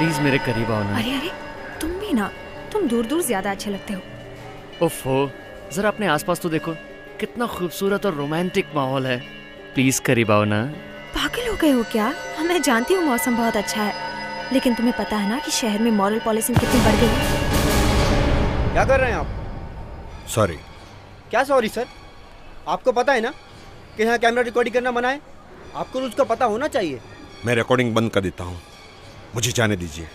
Please मेरे करीब आओ ना। अरे अरे, तुम भी ना, तुम दूर दूर ज्यादा अच्छे लगते हो। ओफो, जरा अपने आसपास तो देखो, कितना खूबसूरत और रोमांटिक माहौल है। प्लीज करीब आओ ना। पागल हो गए हो क्या? मैं जानती हूँ मौसम बहुत अच्छा है, लेकिन तुम्हें पता है ना कि शहर में मॉरल पॉलिसिंग कितनी बढ़ गई है। क्या कर रहे हैं आप? सॉरी। क्या सॉरी सर? आपको पता है ना कि यहाँ कैमरा रिकॉर्डिंग करना मना है? आपको उसका पता होना चाहिए। मैं रिकॉर्डिंग बंद कर देता हूँ, मुझे जाने दीजिए।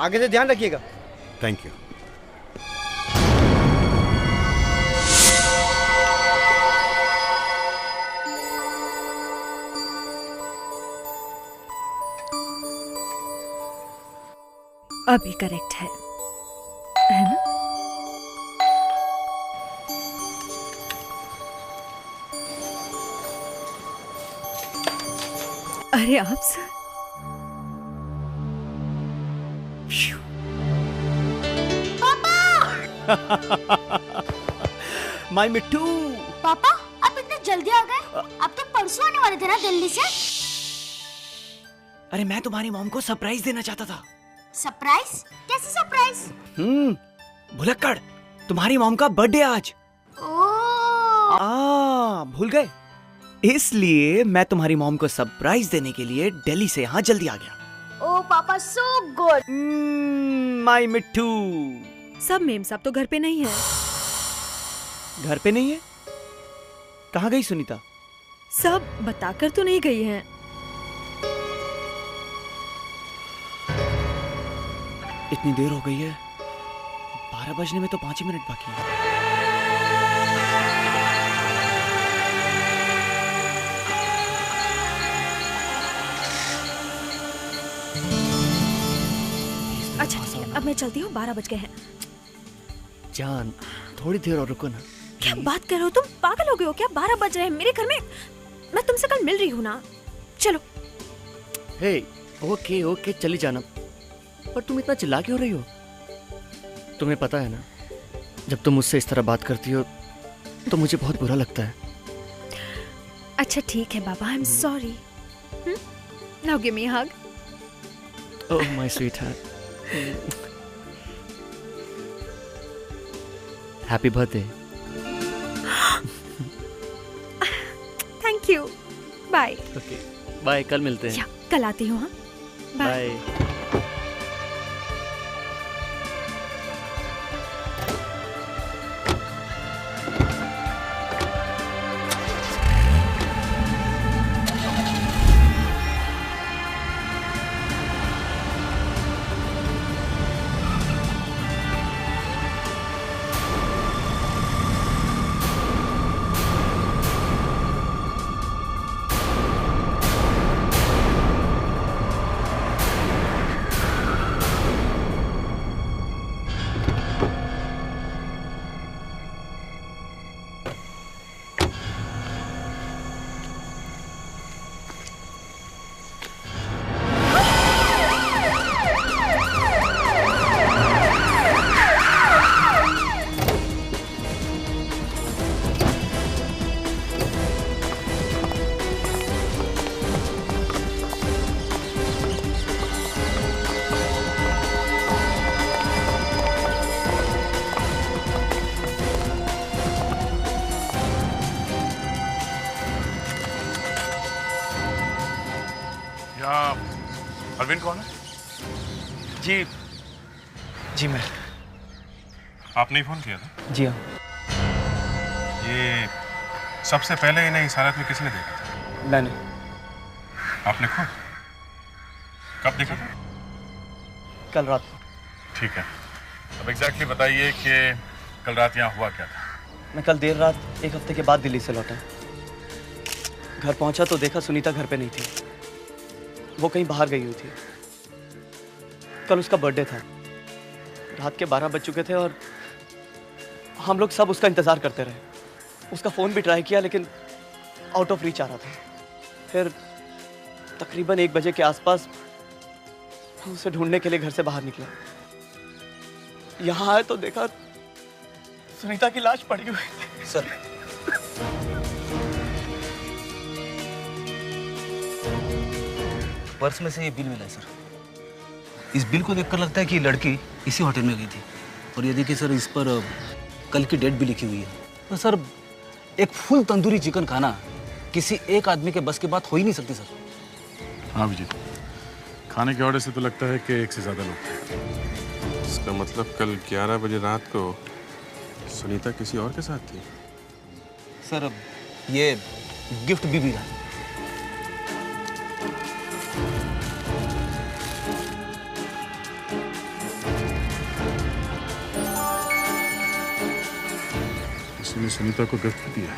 आगे से ध्यान रखिएगा। Thank you. अभी करेक्ट है ना? अरे आप सर, माय मिट्टू। पापा, आप इतने जल्दी आ गए? आप तो परसों आने वाले थे ना दिल्ली से। अरे मैं तुम्हारी मॉम को सरप्राइज देना चाहता था। सरप्राइज? कैसे सरप्राइज? भुलक्कड़, तुम्हारी मॉम का बर्थडे आज। ओह, भूल गए? इसलिए मैं तुम्हारी मॉम को सरप्राइज देने के लिए दिल्ली से यहाँ जल्दी आ गया। ओह पापा, सो गुड। माय मिट्टू। सब मेम साहब तो घर पे नहीं है। घर पे नहीं है? कहाँ गई सुनीता? सब बताकर तो नहीं गई हैं। इतनी देर हो गई है, 12 बजने में तो 5 ही मिनट बाकी है। अच्छा ठीक है, अब मैं चलती हूँ, 12 बज गए हैं। जान, थोड़ी देर और रुको ना। क्या बात कर रहे हो तुम? पागल हो गए हो क्या? 12 बज रहे हैं मेरे घर में। मैं तुमसे कल मिल रही हूँ ना। चलो। हे, ओके ओके, चली जाना। पर तुम इतना चिल्ला क्यों रही हो? तुम्हें पता है ना, जब तुम मुझसे इस तरह बात करती हो तो मुझे बहुत बुरा लगता है। अच्छा ठीक है बाबा, I am sorry. Now give me a hug. Oh my sweetheart. Happy birthday. Thank you. Bye. Okay bye, कल मिलते हैं। कल आती हूँ। हाँ बाय। अरविंद कौन है? जी मैं। आपने ही फोन किया था? जी हाँ। ये सबसे पहले इन्हें इस हालत में किसने देखा था? मैंने। आपने खुद? कब देखा था? कल रात को। ठीक है, अब एग्जैक्टली बताइए कि कल रात यहाँ हुआ क्या था? मैं कल देर रात 1 हफ्ते के बाद दिल्ली से लौटा। घर पहुंचा तो देखा सुनीता घर पे नहीं थी, वो कहीं बाहर गई हुई थी। कल उसका बर्थडे था, रात के 12 बज चुके थे और हम लोग सब उसका इंतजार करते रहे। उसका फोन भी ट्राई किया लेकिन आउट ऑफ रीच आ रहा था। फिर तकरीबन 1 बजे के आसपास उसे ढूंढने के लिए घर से बाहर निकला। यहाँ आए तो देखा सुनीता की लाश पड़ी हुई थी। सर, पर्स में से ये बिल मिला है सर। इस बिल को देखकर लगता है कि ये लड़की इसी होटल में गई थी। और ये देखिए सर, इस पर कल की डेट भी लिखी हुई है। तो सर, एक फुल तंदूरी चिकन खाना किसी एक आदमी के बस की बात हो ही नहीं सकती सर। हाँ अभिजीत, खाने के ऑर्डर से तो लगता है कि एक से ज़्यादा लोग थे। इसका मतलब कल 11 बजे रात को सुनीता किसी और के साथ थी। सर, ये गिफ्ट भी मिला। किसी ने सुनीता को गिफ्ट दिया।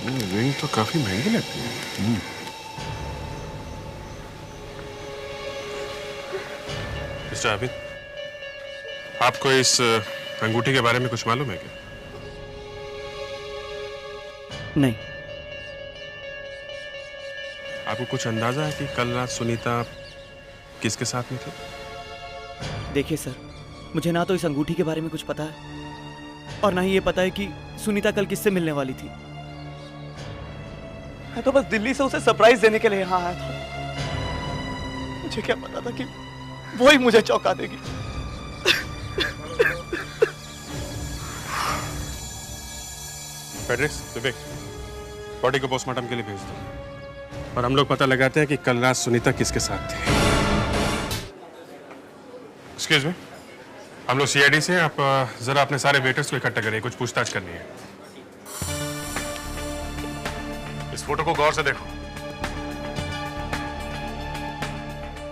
रिंग तो काफी महंगी लगती है। मिस्टर आबिद, आपको इस अंगूठी के बारे में कुछ मालूम है क्या? नहीं। आपको कुछ अंदाजा है कि कल रात सुनीता किसके साथ में थी? देखिए सर, मुझे ना तो इस अंगूठी के बारे में कुछ पता है और ना ही ये पता है कि सुनीता कल किससे मिलने वाली थी। मैं तो बस दिल्ली से उसे सरप्राइज देने के लिए यहाँ आया था। मुझे क्या पता था कि वो ही मुझे चौंका देगी। फेडरिक्स, विवेक, बॉडी को पोस्टमार्टम के लिए भेज दो और हम लोग पता लगाते हैं कि कल रात सुनीता किसके साथ थी। एक्सक्यूज मी, हम लोग सीआईडी से। आप जरा अपने सारे वेटर्स को इकट्ठा करिए, कुछ पूछताछ करनी है। इस फोटो को गौर से देखो।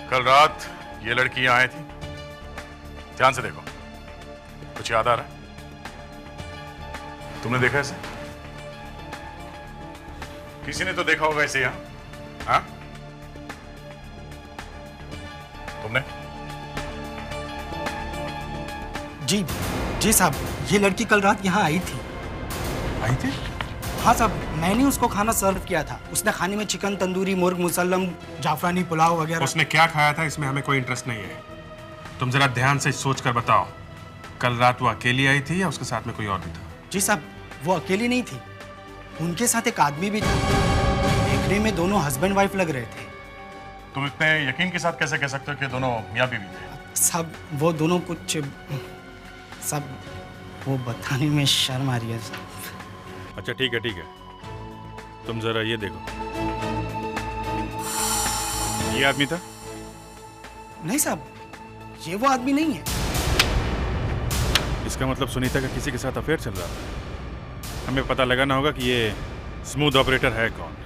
कल रात ये लड़की यहाँ आई थी। ध्यान से देखो, कुछ याद आ रहा है? तुमने देखा इसे? किसी ने तो देखा होगा इसे यहाँ। हाँ, तुमने? जी साहब, ये लड़की कल रात यहाँ आई थी। आई थी? हाँ साहब, मैंने उसको खाना सर्व किया था। उसने खाने में चिकन तंदूरी, मुर्ग मुसल्लम, जाफरानी पुलाव वगैरह। उसने क्या खाया था इसमें हमें कोई इंटरेस्ट नहीं है। तुम जरा ध्यान से सोच कर बताओ, कल रात वो अकेली आई थी या उसके साथ में कोई और भी था? जी साहब, वो अकेली नहीं थी, उनके साथ एक आदमी भी था। देखने में दोनों हस्बैंड वाइफ लग रहे थे। तुम इतने यकीन के साथ कैसे कह सकते हो कि दोनों मियाँ बीवी थे? साहब, वो दोनों कुछ सब वो बताने में शर्म आ रही है साहब। अच्छा ठीक है, तुम जरा ये देखो। ये आदमी था? नहीं साहब, ये वो आदमी नहीं है। इसका मतलब सुनीता का किसी के साथ अफेयर चल रहा था। हमें पता लगाना होगा कि ये स्मूथ ऑपरेटर है कौन।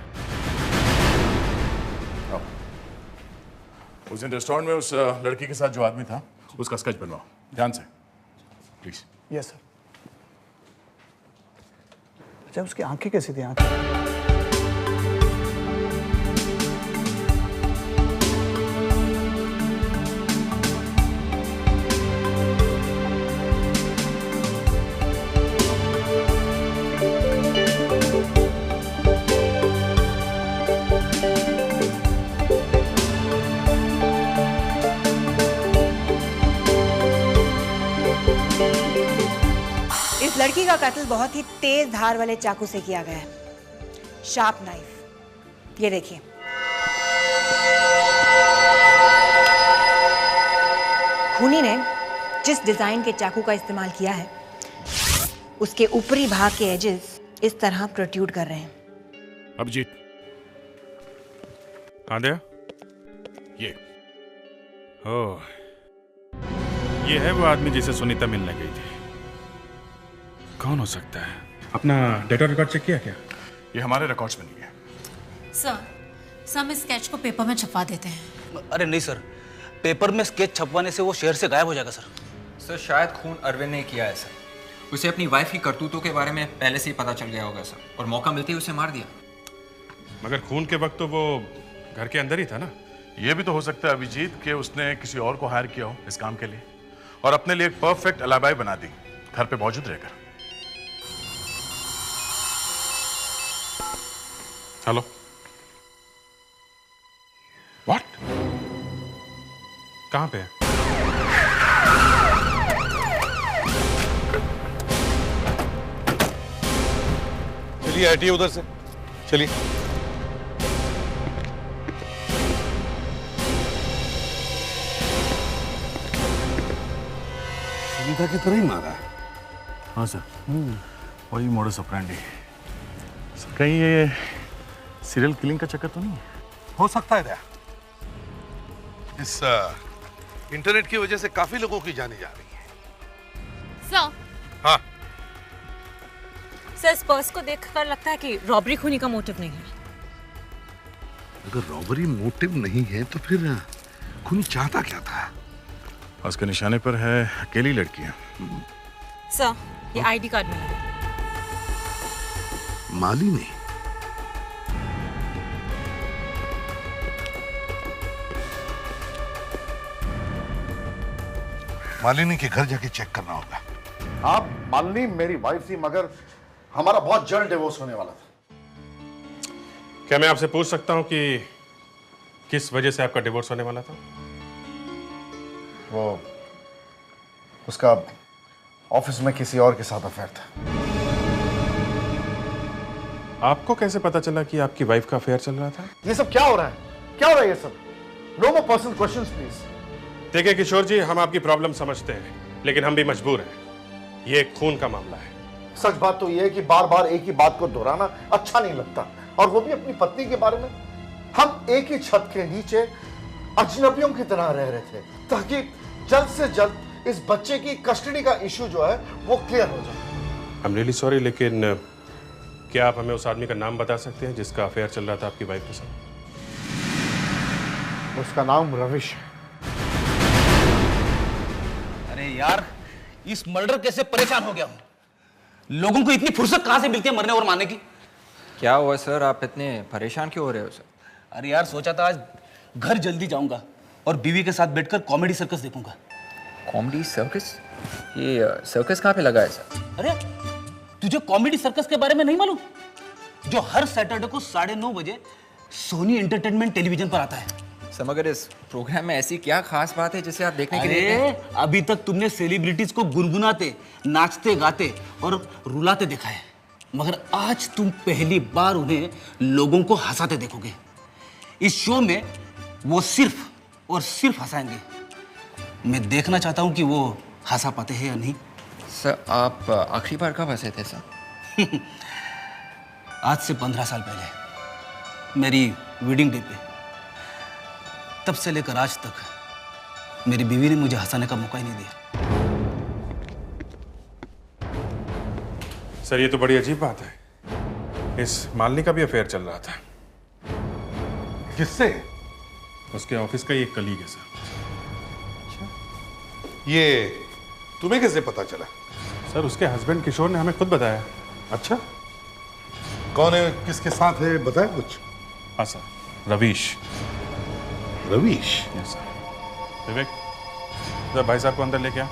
उस दिन रेस्टोरेंट में उस लड़की के साथ जो आदमी था, उसका स्केच बनवाओ ध्यान से, प्लीज। Yes sir. अच्छा, उसकी आंखें कैसी थी? आंखें लड़की का कत्ल बहुत ही तेज धार वाले चाकू से किया गया है, शार्प नाइफ। ये देखिए, खूनी ने जिस डिजाइन के चाकू का इस्तेमाल किया है, उसके ऊपरी भाग के एजेस इस तरह प्रोट्रूड कर रहे हैं। अभिजीत, हाँ दया, ये ये है वो आदमी जिसे सुनीता मिलने गई थी। कौन हो सकता है? अपना डेटा रिकॉर्ड चेक किया क्या? ये हमारे रिकॉर्ड्स में नहीं है। सर हम इस स्केच को पेपर में छपवा देते हैं। अरे नहीं सर, पेपर में स्केच छपवाने से वो शहर से गायब हो जाएगा सर। सर शायद खून अरविंद ने किया है सर। उसे अपनी वाइफ की करतूतों के बारे में पहले से ही पता चल गया होगा सर, और मौका मिलते ही उसे मार दिया। मगर खून के वक्त तो वो घर के अंदर ही था ना। ये भी तो हो सकता है अभिजीत कि उसने किसी और को हायर किया हो इस काम के लिए और अपने लिए एक परफेक्ट अलाबाई बना दी, घर पे मौजूद रहकर। Hello, what? कहां पे है? चलिए हटिए उधर से, चलिए। सुनीता की तरह ही मारा है। हाँ सर, वही मोडस ऑपरेंडी। सर कहीं ये सीरियल किलिंग का चक्कर तो नहीं है? हो सकता है दया। इस इंटरनेट की वजह से काफी लोगों की जाने जा रही है। सर, हाँ सर, इस पर्स को देखकर लगता है कि रॉबरी खूनी का मोटिव नहीं है। अगर रॉबरी मोटिव नहीं है तो फिर खूनी चाहता क्या था? उसके निशाने पर है अकेली लड़कियां। सर, ये आईडी कार्ड मिला। मालिनी? मालिनी के घर जाके चेक करना होगा। आप मालिनी मेरी वाइफ थी, मगर हमारा बहुत जल्द डिवोर्स होने वाला था। क्या मैं आपसे पूछ सकता हूं कि किस वजह से आपका डिवोर्स होने वाला था? वो उसका ऑफिस में किसी और के साथ अफेयर था। आपको कैसे पता चला कि आपकी वाइफ का अफेयर चल रहा था? ये सब क्या हो रहा है? क्या हो रहा है ये सब? No more personal questions please. देखिए किशोर जी, हम आपकी प्रॉब्लम समझते हैं, लेकिन हम भी मजबूर हैं। ये एक खून का मामला है। सच बात तो ये है कि बार बार एक ही बात को दोहराना अच्छा नहीं लगता, और वो भी अपनी पत्नी के बारे में। हम एक ही छत के नीचे अजनबियों की तरह रह रहे थे, ताकि जल्द से जल्द इस बच्चे की कस्टडी का इशू जो है वो क्लियर हो जाए। आई एम रियली सॉरी, लेकिन क्या आप हमें उस आदमी का नाम बता सकते हैं जिसका अफेयर चल रहा था आपकी वाइफ के साथ? उसका नाम रविश है। अरे यार, इस मर्डर केस से परेशान हो गया हूं। लोगों को इतनी फुर्सत कहां से मिलती है मरने और मारने की? क्या हुआ सर, आप इतने परेशान क्यों हो रहे हो सर? अरे यार, सोचा था आज घर जल्दी जाऊंगा और बीवी के साथ बैठकर कॉमेडी सर्कस देखूंगा। Comedy circus? ये सर्कस कहाँ पे लगा है सर? अरे तुझे कॉमेडी सर्कस के बारे में नहीं मालूम? जो हर सैटरडे को 9:30 बजे सोनी एंटरटेनमेंट टेलीविजन पर आता है। सर मगर इस प्रोग्राम में ऐसी क्या खास बात है जिसे आप देखने के लिए? अरे अभी तक तुमने सेलिब्रिटीज को गुनगुनाते, नाचते गाते और रुलाते देखा है, मगर आज तुम पहली बार उन्हें लोगों को हंसाते देखोगे। इस शो में वो सिर्फ और सिर्फ हंसाएंगे। मैं देखना चाहता हूं कि वो हंसा पाते हैं या नहीं। सर आप आखिरी बार कब हंसे थे सर? आज से 15 साल पहले मेरी वेडिंग डे पे। तब से लेकर आज तक मेरी बीवी ने मुझे हंसाने का मौका ही नहीं दिया। सर ये तो बड़ी अजीब बात है। इस मालिनी का भी अफेयर चल रहा था। किससे? उसके ऑफिस का ही एक कलीग है सर। ये तुम्हें कैसे पता चला? सर उसके हस्बैंड किशोर ने हमें खुद बताया। अच्छा, कौन है, किसके साथ है, बताया कुछ? हाँ sir, Ravish. Ravish? Yes sir. Vivek, sir भाई साहब को अंदर लेके आ।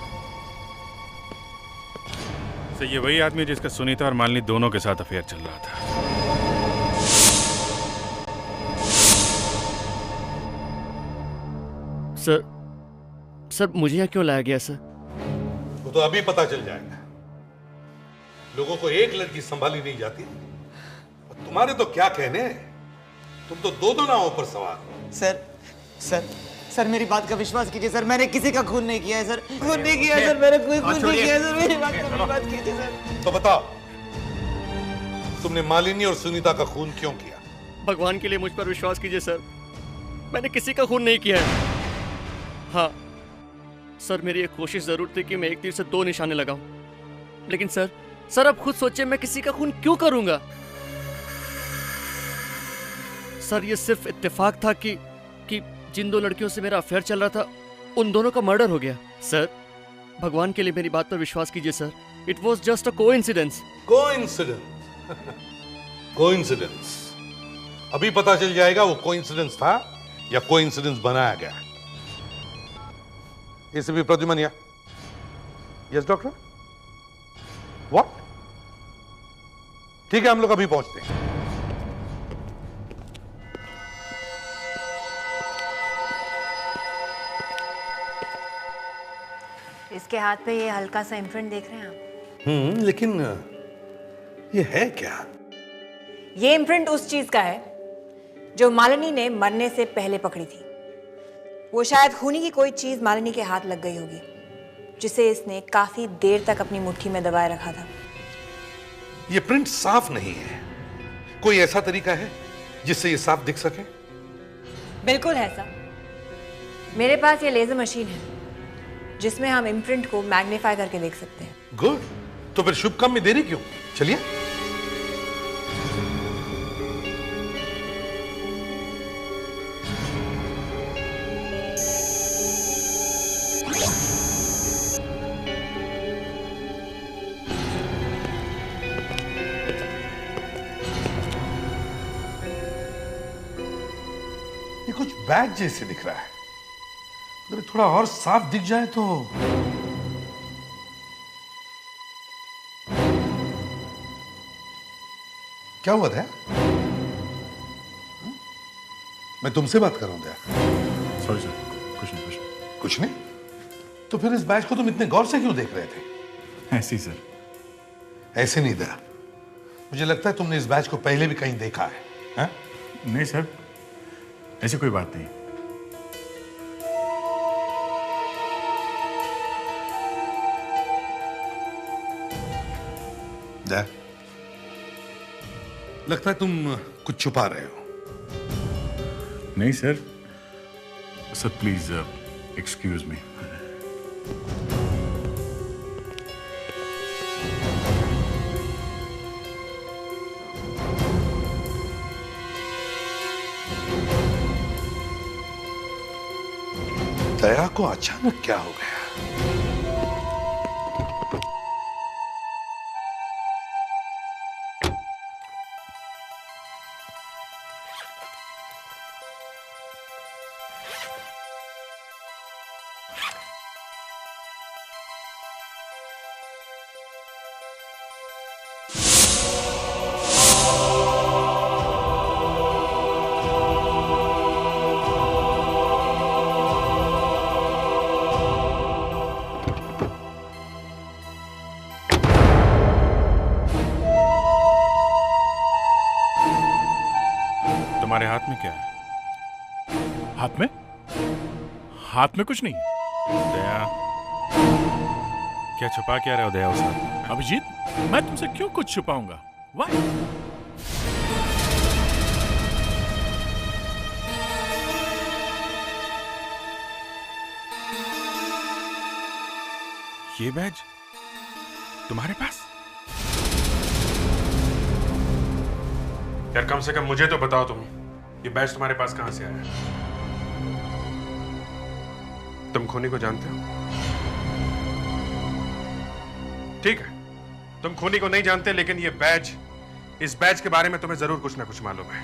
सर ये वही आदमी है जिसका सुनीता और मालिनी दोनों के साथ अफेयर चल रहा था। सर मुझे यहाँ क्यों लाया गया सर? वो तो अभी पता चल जाएगा। लोगों को एक लड़की संभाली नहीं जाती, और तुम्हारे तो क्या कहने, तुम तो दो नावों पर सवार हो। सर मेरी बात का विश्वास कीजिए सर, मैंने किसी का खून नहीं किया है सर। खून नहीं किया है सर, मैंने कोई खून नहीं किया है सर। मेरी बात कीजिए सर। तो बताओ, तुमने मालिनी और सुनीता का खून क्यों किया? भगवान के लिए मुझ पर विश्वास कीजिए सर, मैंने किसी का खून नहीं किया है। हाँ सर, मेरी एक कोशिश जरूर थी कि मैं एक तीर से 2 निशाने लगाऊं, लेकिन सर अब खुद सोचिए मैं किसी का खून क्यों करूंगा? सर ये सिर्फ इत्तेफाक था कि जिन 2 लड़कियों से मेरा अफेयर चल रहा था उन दोनों का मर्डर हो गया। सर भगवान के लिए मेरी बात पर विश्वास कीजिए sir, it was just a coincidence. Coincidence? अभी पता चल जाएगा वो कोइंसिडेंस था या कोइंसिडेंस बनाया गया। इसे भी प्रद्युमन। Yes doctor, what? ठीक है, हम लोग अभी पहुंचते हैं। इसके हाथ पे ये हल्का सा इम्प्रिंट देख रहे हैं आप? लेकिन ये है क्या? ये इम्प्रिंट उस चीज का है जो मालिनी ने मरने से पहले पकड़ी थी। वो शायद खूनी की कोई चीज मालिनी के हाथ लग गई होगी, जिसे इसने काफी देर तक अपनी मुट्ठी में दबाए रखा था। ये प्रिंट साफ नहीं है। कोई ऐसा तरीका है जिससे ये साफ दिख सके? बिल्कुल है सर। मेरे पास ये लेजर मशीन है जिसमें हम इम्प्रिंट को मैग्नीफाई करके देख सकते हैं। गुड। तो फिर शुभ काम में देरी क्यों? चलिए। ये कुछ बैग जैसे दिख रहा है। अगर थोड़ा और साफ दिख जाए तो। क्या हुआ था? मैं तुमसे बात कर रहा हूं दया। सॉरी सर, कुछ नहीं। कुछ नहीं? तो फिर इस बैच को तुम इतने गौर से क्यों देख रहे थे? ऐसे ही सर। ऐसे नहीं दया, मुझे लगता है तुमने इस बैच को पहले भी कहीं देखा है। नहीं सर, ऐसी कोई बात नहीं। दया, लगता है तुम कुछ छुपा रहे हो। नहीं sir. Sir please excuse me. Daya को अचानक क्या हो गया? तुम्हारे हाथ में क्या है? हाथ में? हाथ में कुछ नहीं है। दया, क्या छुपा क्या रहे हो दया उस हाथ में? अभिजीत, मैं तुमसे क्यों कुछ छुपाऊंगा? Why? ये बैज तुम्हारे पास? यार कम से कम मुझे तो बताओ तुम, ये बैज तुम्हारे पास कहां से आया? तुम खूनी को जानते हो? ठीक है, तुम खूनी को नहीं जानते, लेकिन ये बैज, इस बैज के बारे में तुम्हें जरूर कुछ ना कुछ मालूम है।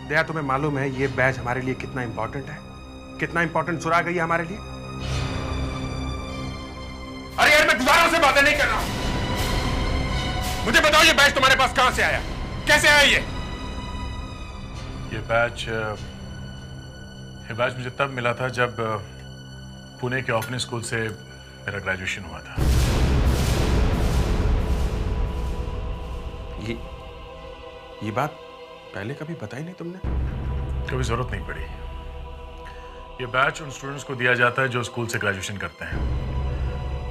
दया, तुम्हें मालूम है ये बैज हमारे लिए कितना इंपॉर्टेंट है? कितना इंपॉर्टेंट सुराग है ये हमारे लिए? अरे यार, मैं गुजारों से बातें नहीं कर रहा हूं। मुझे बताओ ये बैच तुम्हारे पास कहां से आया? कैसे आया ये बैच मुझे तब मिला था जब पुणे के ओपनिंग स्कूल से मेरा ग्रेजुएशन हुआ था। ये बात पहले कभी बताई नहीं तुमने? कभी जरूरत नहीं पड़ी। ये बैच उन स्टूडेंट्स को दिया जाता है जो स्कूल से ग्रेजुएशन करते हैं।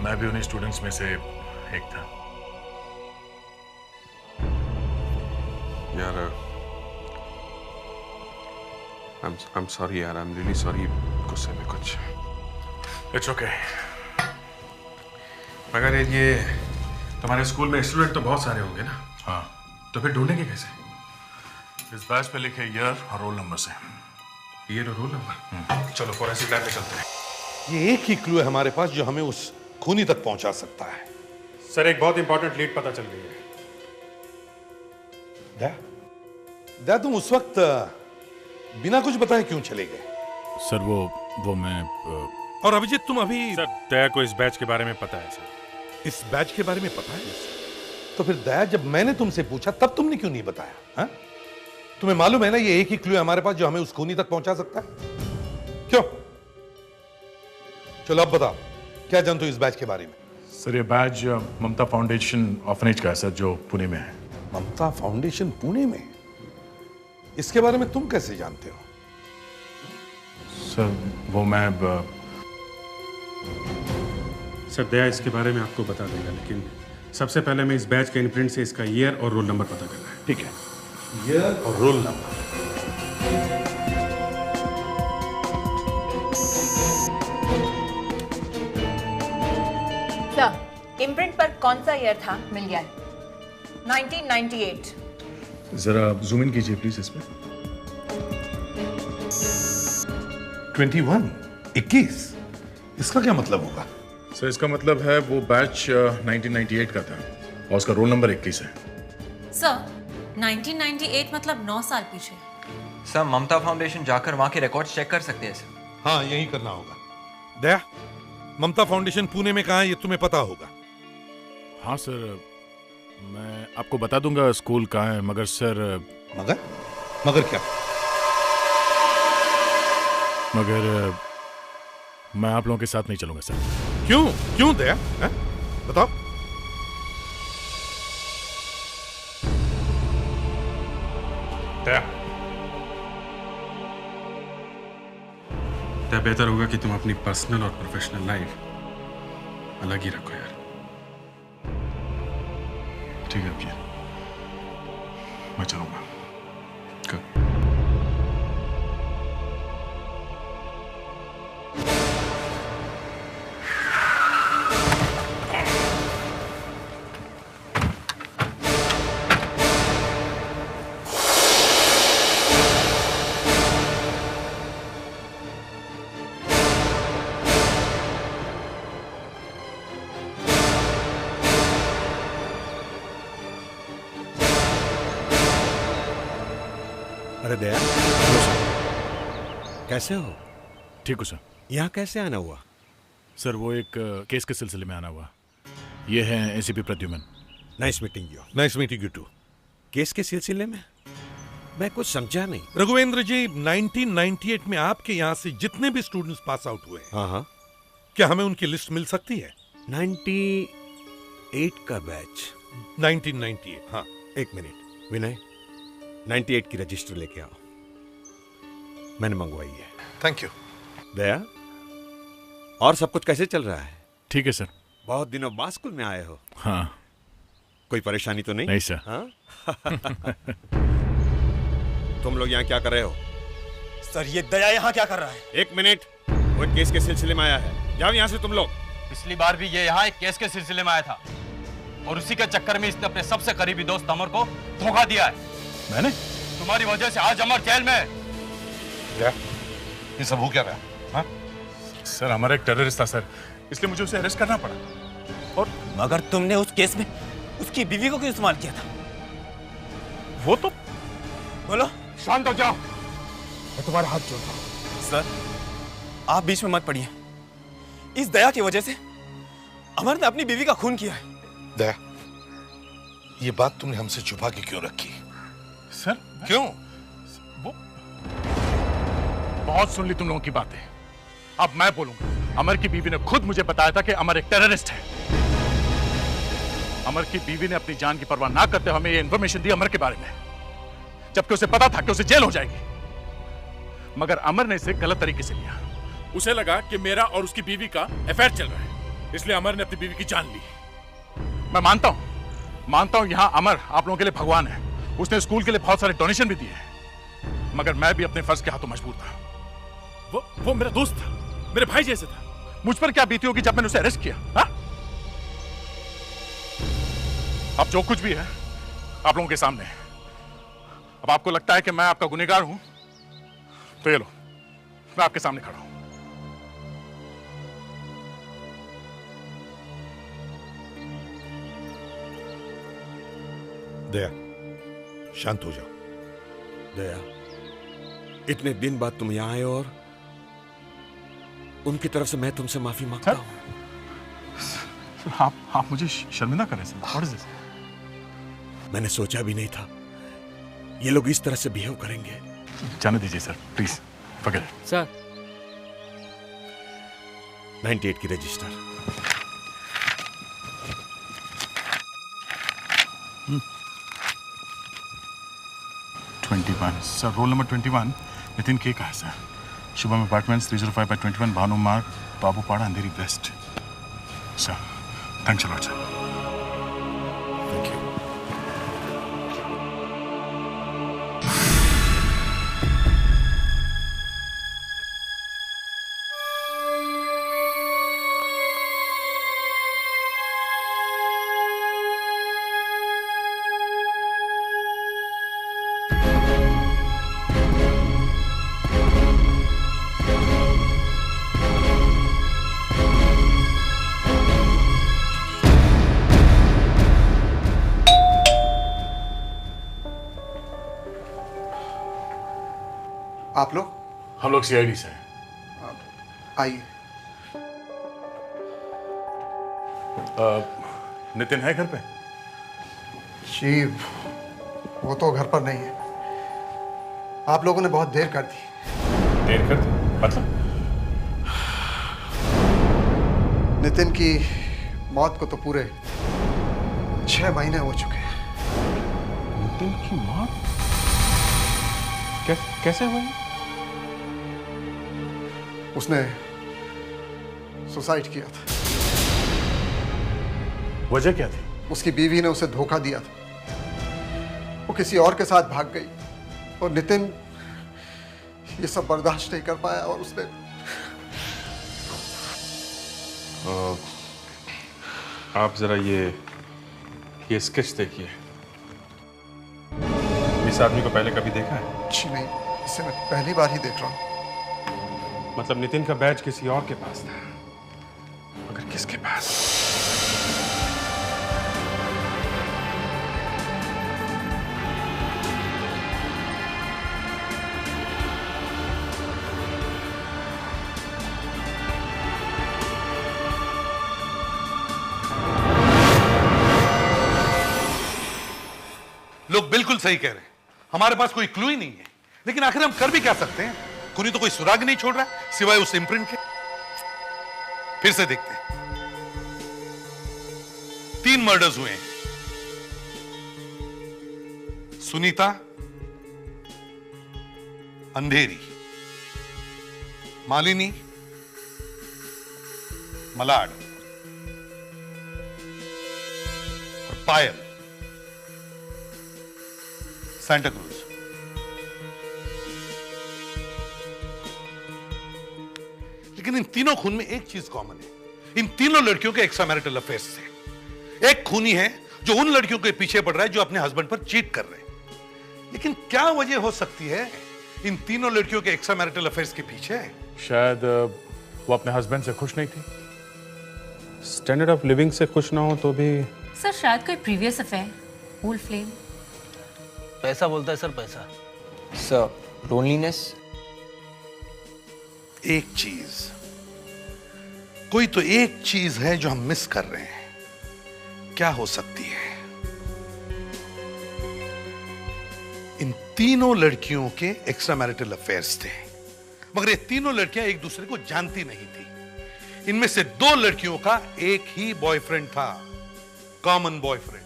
मैं भी उन्हीं स्टूडेंट्स में से एक था। यार, I'm sorry यार, I'm really sorry। गुस्से में कुछ। It's okay। मगर ये तुम्हारे स्कूल में स्टूडेंट तो बहुत सारे होंगे ना? हाँ। तो फिर ढूंढेंगे कैसे? इस बैच पे लिखे ईयर और रोल नंबर से। ईयर और रोल नंबर? चलो फोरेंसिक लैब में चलते हैं। ये एक ही क्लू है हमारे पास जो हमें उस खूनी तक पहुंचा सकता है। सर, एक बहुत इंपॉर्टेंट लीड पता चल गई है। दया, तुम उस वक्त बिना कुछ बताए क्यों चले गए? सर वो मैं और अभिजीत, तुम अभी? सर, दया को इस बैच के बारे में पता है सर। इस बैच के बारे में पता है? तो फिर दया, जब मैंने तुमसे पूछा तब तुमने क्यों नहीं बताया? हा? तुम्हें मालूम है ना ये एक ही क्लू है हमारे पास जो हमें उस खूनी तक पहुंचा सकता है। क्यों? चलो अब बताओ, क्या जानते हो इस बैच के बारे में? सर, ये बैच ममता फाउंडेशन ऑर्फनेज का है सर, जो पुणे में है। ममता फाउंडेशन पुणे में? इसके बारे में तुम कैसे जानते हो? सर, वो मैं सर दया इसके बारे में आपको बता देगा, लेकिन सबसे पहले मैं इस बैच के इम्प्रिंट से इसका ईयर और रोल नंबर पता करना है। ठीक है, ईयर और रोल नंबर। सर, इम्प्रिंट पर कौन सा ईयर था मिल गया है? 1998। जरा जूम इन कीजिए प्लीज इस पे। 21 इसका क्या मतलब होगा? सर इसका मतलब है वो बैच 1998 का था और उसका रोल नंबर 21 है। सर 1998 मतलब 9 साल पीछे। सर ममता फाउंडेशन जाकर वहाँ के रिकॉर्ड्स चेक कर सकते हैं सर। हाँ यही करना होगा। दया, ममता फाउंडेशन पुणे में कहाँ है ये तुम्हें पता होगा? हाँ सर, मैं आपको बता दूंगा स्कूल कहाँ है, मगर सर मगर क्या? मगर मैं आप लोगों के साथ नहीं चलूंगा सर। क्यों दया? बताओ। दया, बेहतर होगा कि तुम अपनी पर्सनल और प्रोफेशनल लाइफ अलग ही रखो यार। ठीक है भैया, मैं चलूंगा। अरे दया, कैसे हो? ठीक हो सर। यहाँ कैसे आना हुआ? सर वो एक केस के सिलसिले में आना हुआ। ये है ACP Pradyuman. Nice meeting you. Nice meeting you too. Case के सिलसिले में? मैं कुछ समझा नहीं। रघुवेंद्र जी, 1998 में आपके यहाँ से जितने भी स्टूडेंट्स पास आउट हुए, हाँ, क्या हमें उनकी लिस्ट मिल सकती है? 98 का बैच। 1998, हाँ। एक मिनट विनय, 98 की रजिस्टर लेके आओ। मैंने मंगवाई है। Thank you. दया, और सब कुछ कैसे चल रहा है? ठीक है सर। बहुत दिनों बाद स्कूल में आए हो। हाँ। कोई परेशानी तो नहीं? नहीं सर। हाँ? तुम लोग यहाँ क्या कर रहे हो? सर ये दया यहाँ क्या कर रहा है? एक मिनट, वो एक केस के सिलसिले में आया है। जाओ यहाँ से तुम लोग। पिछली बार भी ये यहाँ एक केस के सिलसिले में आया था और उसी के चक्कर में इसने अपने सबसे करीबी दोस्त अमर को धोखा दिया है। मैंने? तुम्हारी वजह से आज अमर जेल में। ये सब हो क्या रहा? हाँ? सर हमारा एक टेररिस्ट था सर, इसलिए मुझे उसे अरेस्ट करना पड़ा। और मगर तुमने उस केस में उसकी बीवी को क्यों इस्तेमाल किया था? वो तो बोलो। शांत हो जाओ, मैं तुम्हारे हाथ जोड़ता हूं। सर आप बीच में मत पड़िए। इस दया की वजह से अमर ने अपनी बीवी का खून किया है। दया, ये बात तुमने हमसे छुपा के क्यों रखी? सर क्यों? वो बहुत सुन ली तुम लोगों की बातें, अब मैं बोलूंगा। अमर की बीवी ने खुद मुझे बताया था कि अमर एक टेररिस्ट है। अमर की बीवी ने अपनी जान की परवाह ना करते हमें ये इंफॉर्मेशन दी अमर के बारे में, जबकि उसे पता था कि उसे जेल हो जाएगी। मगर अमर ने इसे गलत तरीके से लिया। उसे लगा कि मेरा और उसकी बीवी का अफेयर चल रहा है, इसलिए अमर ने अपनी बीवी की जान ली। मैं मानता हूं यहां अमर आप लोगों के लिए भगवान है। उसने स्कूल के लिए बहुत सारे डोनेशन भी दिए हैं, मगर मैं भी अपने फर्ज के हाथों मजबूर था। वो मेरा दोस्त था, मेरे भाई जैसे था। मुझ पर क्या बीती होगी जब मैंने उसे अरेस्ट किया? हा? अब जो कुछ भी है आप लोगों के सामने है। अब आपको लगता है कि मैं आपका गुनहगार हूं, तो ये लो, मैं आपके सामने खड़ा हूं। दया, शांत हो जाओ। दया, इतने दिन बाद तुम यहाँ आए और उनकी तरफ से मैं तुमसे माफी मांगता हूँ। आप मुझे शर्मिंदा करें सर। What is this? मैंने सोचा भी नहीं था ये लोग इस तरह से बिहेव करेंगे। जाने दीजिए sir, please forget it। Sir 98 की register. 21 sir, roll number 21 Nitin के का है sir. Shubham apartments 305/21 Bhanu Marg, Babupada, Andheri west. Sir thanks a lot sir. Thank you. आप लोग? हम लोग सीआईडी से हैं। आइए। नितिन है घर पे? जी वो तो घर पर नहीं है। आप लोगों ने बहुत देर कर दी। देर कर दी मतलब? नितिन की मौत को तो पूरे 6 महीने हो चुके हैं। नितिन की मौत कैसे हुई? उसने सुसाइड किया था। वजह क्या थी? उसकी बीवी ने उसे धोखा दिया था। वो किसी और के साथ भाग गई और नितिन ये सब बर्दाश्त नहीं कर पाया और उसने आप जरा ये स्केच देखिए। इस आदमी को पहले कभी देखा है? जी नहीं, इसे मैं पहली बार ही देख रहा हूँ। मतलब नितिन का बैज किसी और के पास था, मगर किसके पास? लोग बिल्कुल सही कह रहे हैं, हमारे पास कोई क्लू ही नहीं है, लेकिन आखिर हम कर भी क्या सकते हैं? खूनी तो कोई सुराग नहीं छोड़ रहा सिवाय उस इम्प्रिंट के। फिर से देखते हैं। 3 मर्डर्स हुए हैं। सुनीता, अंधेरी, मालिनी, मलाड और पायल, सांता क्रूज। लेकिन इन तीनों खून में एक चीज कॉमन है। इन तीनों लड़कियों के एक्स्ट्रा मैरिटल अफेयर्स थे। एक खूनी है जो उन लड़कियों के पीछे पड़ रहा है जो अपने हस्बैंड पर चीट कर रहे हैं। लेकिन क्या वजह हो सकती है इन तीनों लड़कियों के एक्स्ट्रा मैरिटल अफेयर्स के पीछे? शायद वो अपने हस्बैंड से खुश नहीं थी। स्टैंडर्ड ऑफ लिविंग से खुश ना हो तो भी। सर शायद कोई प्रीवियस अफेयर, ओल्ड फ्लेम। पैसा बोलता है सर, पैसा। Sir loneliness. एक चीज, कोई तो एक चीज है जो हम मिस कर रहे हैं। क्या हो सकती है? इन तीनों लड़कियों के एक्स्ट्रा मैरिटल अफेयर्स थे, मगर ये तीनों लड़कियां एक दूसरे को जानती नहीं थी। इनमें से 2 लड़कियों का एक ही बॉयफ्रेंड था, कॉमन बॉयफ्रेंड।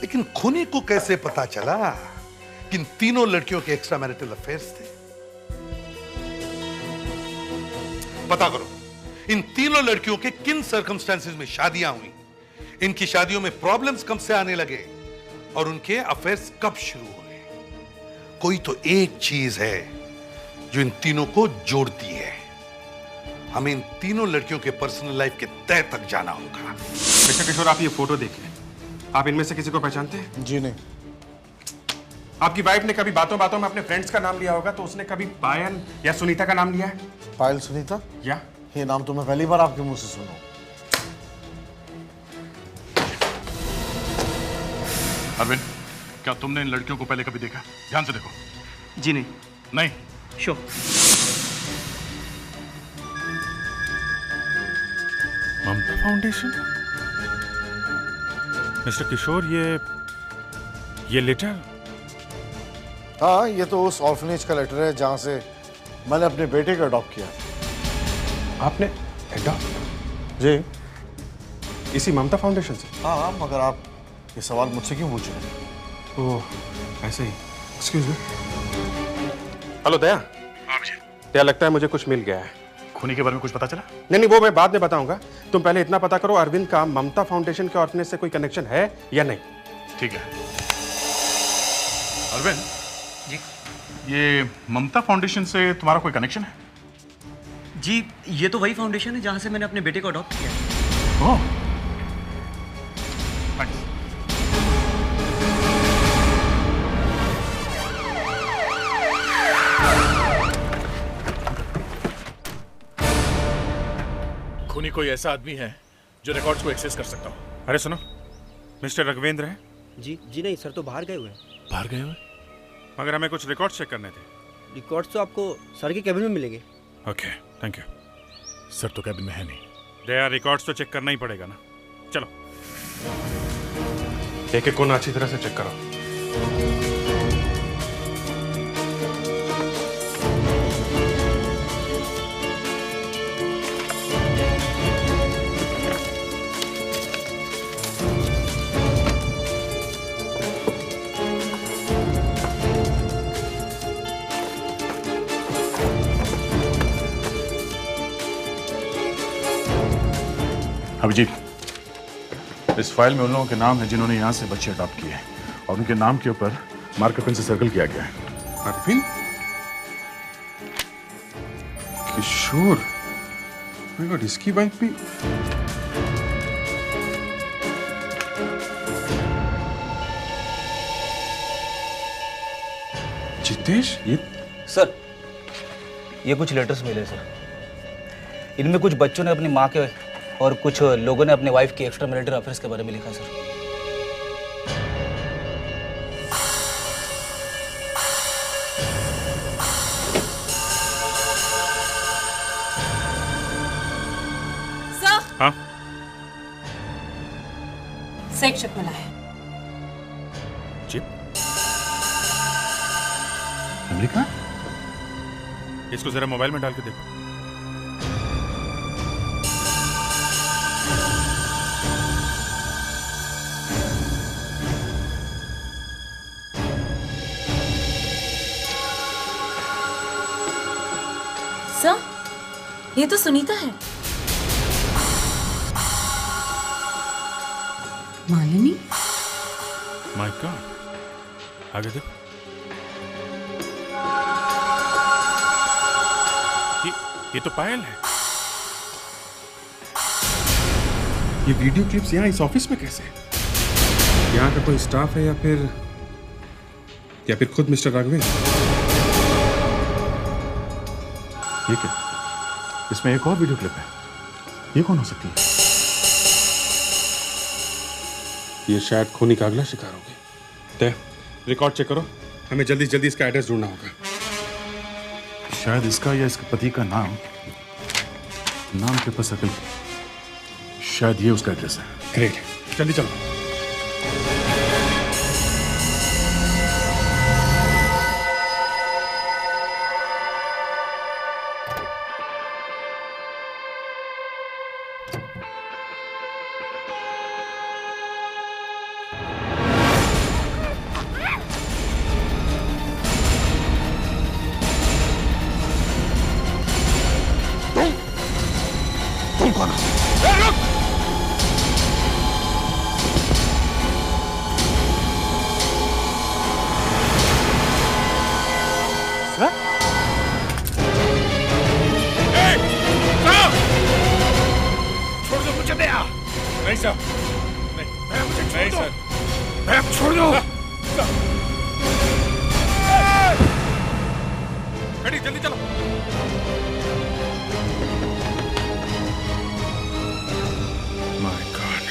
लेकिन खूनी को कैसे पता चला कि इन तीनों लड़कियों के एक्स्ट्रा मैरिटल अफेयर्स थे? पता करो इन तीनों लड़कियों के किन सर्कमस्टेंसेस में शादियां हुई, इनकी शादियों में प्रॉब्लम्स कब से आने लगे और उनके अफेयर्स कब शुरू हुए। कोई तो एक चीज है जो इन तीनों को जोड़ती है। हमें इन तीनों लड़कियों के पर्सनल लाइफ के तह तक जाना होगा। मिस्टर किशोर, आप ये फोटो देखिए। आप इनमें से किसी को पहचानते हैं? जी नहीं। आपकी वाइफ ने कभी बातों बातों में अपने फ्रेंड्स का नाम लिया होगा, तो उसने कभी पायल या सुनीता का नाम लिया है? पायल, सुनीता? या ये नाम तो मैं पहली बार आपके मुंह से सुना। अरविंद, क्या तुमने इन लड़कियों को पहले कभी देखा? ध्यान से देखो। जी नहीं। नहीं? श्योर। ममता फाउंडेशन? मिस्टर किशोर, ये लेटर? हाँ, ये तो उस ऑर्फनेज का लेटर है जहां से मैंने अपने बेटे को अडॉप्ट किया। आपने अडॉप्ट? जी। इसी ममता फाउंडेशन से? हाँ, मगर आप ये सवाल मुझसे क्यों पूछ रहे हैं? ओह, ऐसे ही। Excuse me. हेलो दया। हाँ मुझे। दया, लगता है मुझे कुछ मिल गया है। खूनी के बारे में कुछ पता चला? नहीं, वो मैं बाद में बताऊंगा। तुम पहले इतना पता करो अरविंद का ममता फाउंडेशन के ऑर्फनेज से कोई कनेक्शन है या नहीं। ठीक है। अरविंद जी, ये ममता फाउंडेशन से तुम्हारा कोई कनेक्शन है? जी, ये तो वही फाउंडेशन है जहां से मैंने अपने बेटे को अडॉप्ट किया है। ओह, थैंक्स। खूनी कोई ऐसा आदमी है जो रिकॉर्ड्स को एक्सेस कर सकता हो। अरे सुनो, मिस्टर रघुवेंद्र है? जी नहीं सर, तो बाहर गए हुए हैं। बाहर गए हुए? मगर हमें कुछ रिकॉर्ड्स चेक करने थे। रिकॉर्ड्स तो आपको सर के कैबिन में मिलेंगे। Okay, thank you. सर तो कैबिन में है नहीं। दया, रिकॉर्ड्स तो चेक करना ही पड़ेगा ना। चलो, एक एक कोना अच्छी तरह से चेक करो। अभिजीत, इस फाइल में उन लोगों के नाम है जिन्होंने यहाँ से बच्चे अडॉप्ट किए हैं और उनके नाम के ऊपर मार्कर पेन से सर्कल किया गया है। Marker pen? Kishore, my God, इसकी बाइक भी। जितेश, ये सर, ये कुछ लेटर्स मिले सर। इनमें कुछ बच्चों ने अपनी माँ के और कुछ लोगों ने अपने वाइफ के एक्स्ट्रा मैरिटल अफेयर्स के बारे में लिखा सर। सर, हाँ, सेट चिप मिला है। चिप? अमेरिका? इसको जरा मोबाइल में डाल के देखो। सर, ये तो सुनीता है। मालिनी? माय गॉड, आगे देखो। ये तो पायल है। ये वीडियो क्लिप्स यहाँ इस ऑफिस में कैसे? यहाँ का कोई स्टाफ है या फिर खुद मिस्टर राघवेंद्र? ये क्या? इसमें एक और वीडियो क्लिप है। ये कौन हो सकती है? ये शायद खूनी का अगला शिकार होगी। तय, रिकॉर्ड चेक करो, हमें जल्दी जल्दी इसका एड्रेस ढूंढना होगा। शायद इसका या इसके पति का नाम के ऊपर सर्कल, शायद ये उसका एड्रेस है। ग्रेट, जल्दी चलो। नहीं सर, नहीं, मुझे नहीं सर, छोड़ दो। बेटी जल्दी चलो। माय गॉड,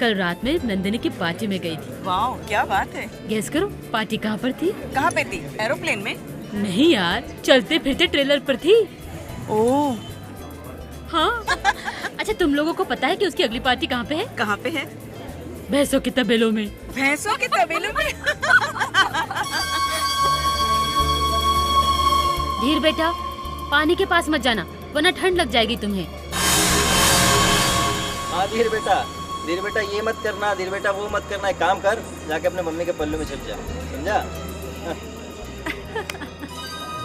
कल रात में नंदिनी की पार्टी में गई थी। वाह, क्या बात है। गेस करो पार्टी कहाँ पर थी? कहाँ पे थी? एरोप्लेन में? नहीं यार, चलते फिरते ट्रेलर पर थी। ओह हाँ। अच्छा तुम लोगों को पता है कि उसकी अगली पार्टी कहाँ पे है? कहाँ पे है? भैंसों के तबेलों में। भैंसों के तबेलों में? धीर बेटा, पानी के पास मत जाना वरना ठंड लग जाएगी तुम्हें। हाँ धीर बेटा ये मत करना, धीर बेटा वो मत करना। एक काम कर, जाके अपने मम्मी के पल्लू में छिप जा, समझा?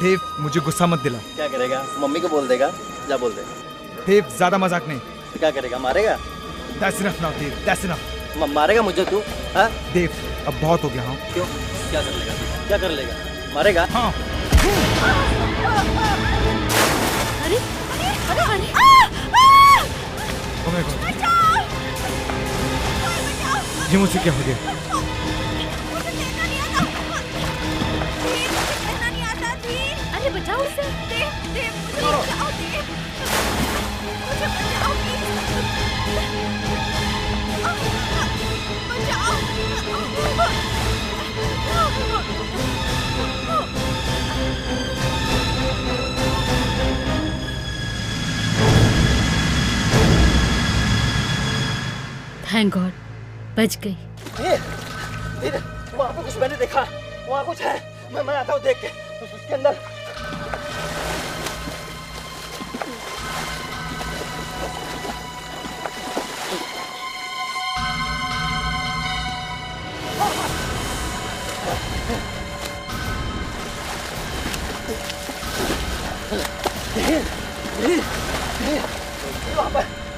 देव मुझे गुस्सा मत दिला। क्या करेगा? मम्मी को बोल देगा, जा बोल दे। देव ज्यादा मजाक नहीं। क्या करेगा? मारेगा? That's enough now, Dev. That's enough. मारेगा मुझे तू? हाँ? देव अब बहुत हो गया। हाँ क्यों? क्या कर लेगा? क्या कर लेगा? मारेगा? हाँ। अरे अरे अरे Oh my God. ये मुझसे क्या हो गया? अरे बचाओ उसे। थैंक गॉड बच गई। वहाँ पे कुछ मैंने देखा, वहाँ कुछ है। मैं आता हूँ देख के। उसके अंदर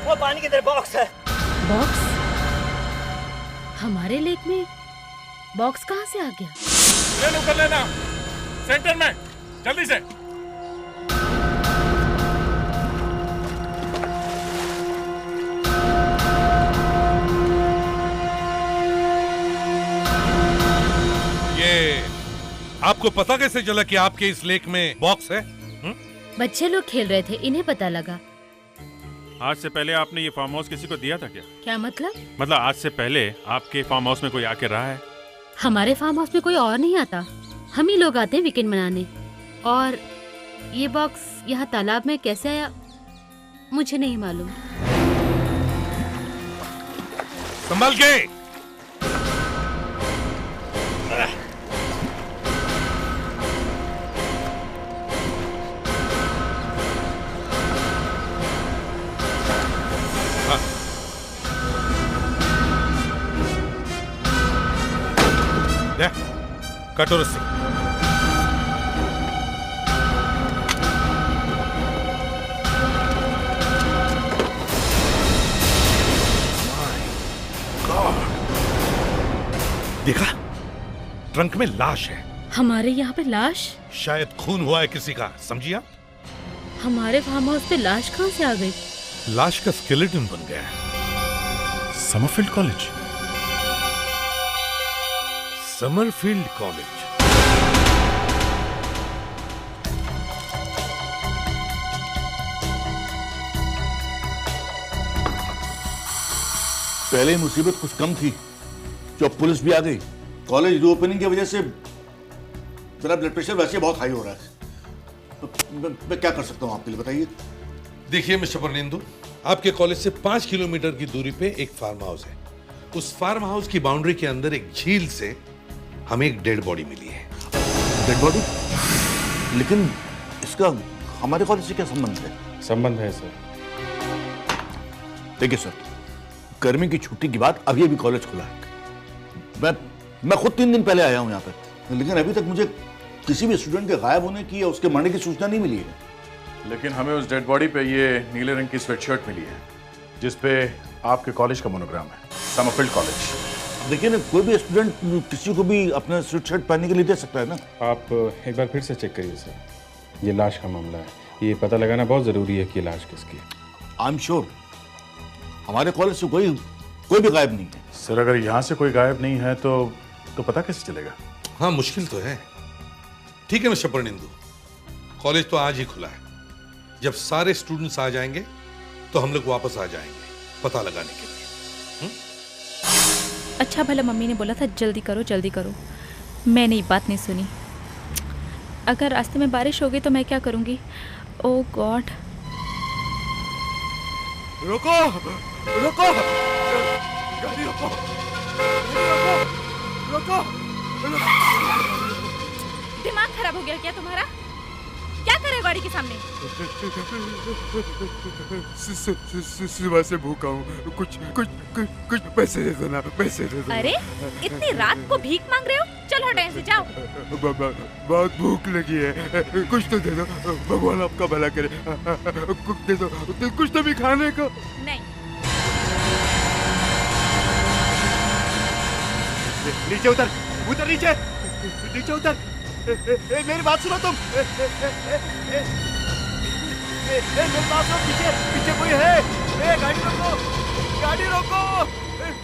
वो पानी के अंदर बॉक्स है। बॉक्स? हमारे लेक में बॉक्स कहाँ से आ गया? ले लो कर लेना, सेंटर में जल्दी से। ये आपको पता कैसे चला कि आपके इस लेक में बॉक्स है? बच्चे लोग खेल रहे थे, इन्हें पता लगा। आज से पहले आपने ये फार्म हाउस किसी को दिया था क्या? क्या मतलब? मतलब आज से पहले आपके फार्म हाउस में कोई आके रहा है? हमारे फार्म हाउस में कोई और नहीं आता, हम ही लोग आते हैं वीकेंड मनाने। और ये बॉक्स यहाँ तालाब में कैसे आया मुझे नहीं मालूम। संभल के। कटोर से देखा, ट्रंक में लाश है। हमारे यहाँ पे लाश? शायद खून हुआ है किसी का, समझिए? हमारे फार्म हाउस पे लाश कहाँ से आ गई? लाश का स्केलेटन बन गया है। Summerfield college. Summerfield college. पहले मुसीबत कुछ कम थी, जो पुलिस भी आ गई। कॉलेज रीओपनिंग की वजह से मेरा ब्लड प्रेशर वैसे बहुत हाई हो रहा है। तो मैं क्या कर सकता हूँ आपके लिए, बताइए। देखिए मिस्टर परनिंदु, आपके कॉलेज से 5 किलोमीटर की दूरी पे एक फार्म हाउस है। उस फार्म हाउस की बाउंड्री के अंदर एक झील से हमें एक डेड बॉडी मिली है। Dead body? लेकिन इसका हमारे कॉलेज से क्या संबंध है? संबंध है सर। देखिए सर, गर्मी की छुट्टी के बाद अभी अभी कॉलेज खुला है। मैं खुद 3 दिन पहले आया हूँ यहाँ पे, लेकिन अभी तक मुझे किसी भी स्टूडेंट के गायब होने की या उसके मरने की सूचना नहीं मिली है। लेकिन हमें उस डेड बॉडी पे ये नीले रंग की स्वेटशर्ट मिली है, जिसपे आपके कॉलेज का मोनोग्राम है, समरफील्ड कॉलेज। देखिए ना, कोई भी स्टूडेंट किसी को भी अपना स्वेटशर्ट पहनने के लिए दे सकता है ना। आप एक बार फिर से चेक करिए सर, ये लाश का मामला है, ये पता लगाना बहुत जरूरी है कि ये लाश किसकी है। आई एम श्योर हमारे कॉलेज से कोई भी गायब नहीं है। सर अगर यहाँ से कोई गायब नहीं है तो पता कैसे चलेगा? हाँ मुश्किल तो है। ठीक है मिस्टर परनिंदु, कॉलेज तो आज ही खुला है। जब सारे स्टूडेंट्स आ जाएंगे तो हम लोग वापस आ जाएंगे पता लगाने के लिए। अच्छा भला मम्मी ने बोला था जल्दी करो जल्दी करो, मैंने ये बात नहीं सुनी। अगर रास्ते में बारिश हो गई तो मैं क्या करूँगी? ओह गॉड। रुको रुको, गाड़ी रोको, रुको। दिमाग खराब हो गया क्या तुम्हारा? क्या करे गाड़ी के सामने? सुबह से भूखा हूँ, कुछ पैसे दे दो ना, पैसे दे दो। अरे इतनी रात को भीख मांग रहे हो? चलो हटो यहाँ से, जाओ। बहुत भूख लगी है, कुछ तो दे दो, भगवान आपका भला करे। कुछ दे दो, कुछ तो भी खाने को। नहीं। नीचे उतर, उतर नीचे, नीचे उतर। मेरी बात सुनो तुम। मेरी बात सुनो, पीछे पीछे कोई है। गाड़ी रोको, गाड़ी रोको,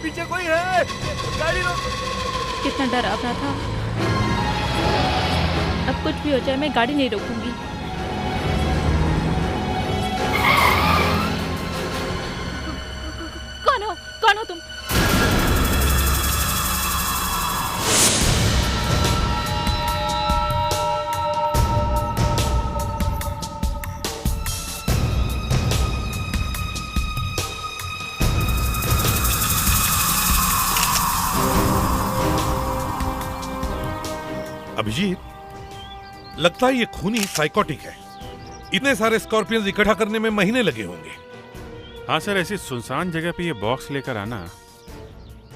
पीछे कोई है, गाड़ी रोको। कितना डरावना था। अब कुछ भी हो जाए मैं गाड़ी नहीं रोकूंगी। कौन हो तुम? अभिजीत, लगता है ये खूनी साइकोटिक है। इतने सारे स्कॉर्पियंस इकट्ठा करने में महीने लगे होंगे। हाँ सर, ऐसी सुनसान जगह पे ये बॉक्स लेकर आना,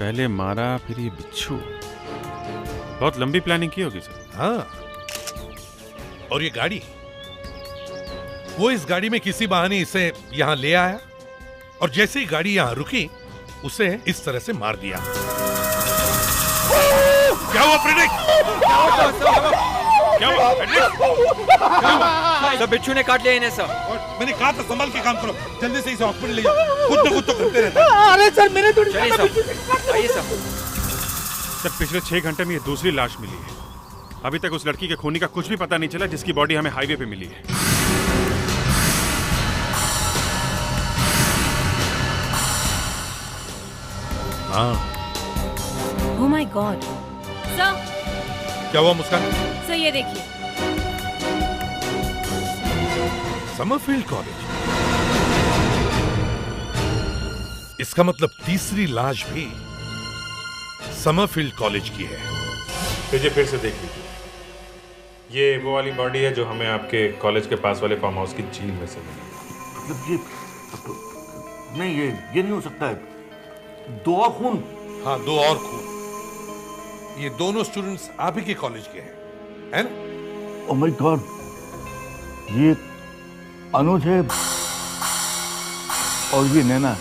पहले मारा फिर ये बिच्छू, बहुत लंबी प्लानिंग की होगी सर। हाँ, और ये गाड़ी, वो इस गाड़ी में किसी बहाने इसे यहाँ ले आया और जैसे ही गाड़ी यहाँ रुकी उसे इस तरह से मार दिया। क्या हुआ फ्रेडरिक? क्या हुआ? सब बिच्छू ने काट लिया इन्हें सब। और मैंने कहा था संभाल के काम करो, जल्दी से इसे हॉस्पिटल ले जाओ। खुद न खुद तो करते रहता है। अरे सर मैंने तो चलिए सब, आइए सब। सर पिछले 6 घंटे में ये दूसरी लाश मिली है। अभी तक उस लड़की के खूनी का कुछ भी पता नहीं चला जिसकी बॉडी हमें हाईवे पे मिली है। हाँ। Oh my God. सर, क्या हुआ मुस्कान? सर ये देखिए। Summerfield college. इसका मतलब तीसरी लाश भी समरफील्ड कॉलेज की है। मुझे फिर से देख लीजिए, ये वो वाली बॉडी है जो हमें आपके कॉलेज के पास वाले फार्म हाउस की झील में से मिली। मतलब ये नहीं, ये नहीं हो सकता है। 2 और खून। हाँ, 2 और खून। ये दोनों स्टूडेंट्स आप ही के कॉलेज के हैं ना? ओह माय गॉड, ये अनुज है और ये नैना।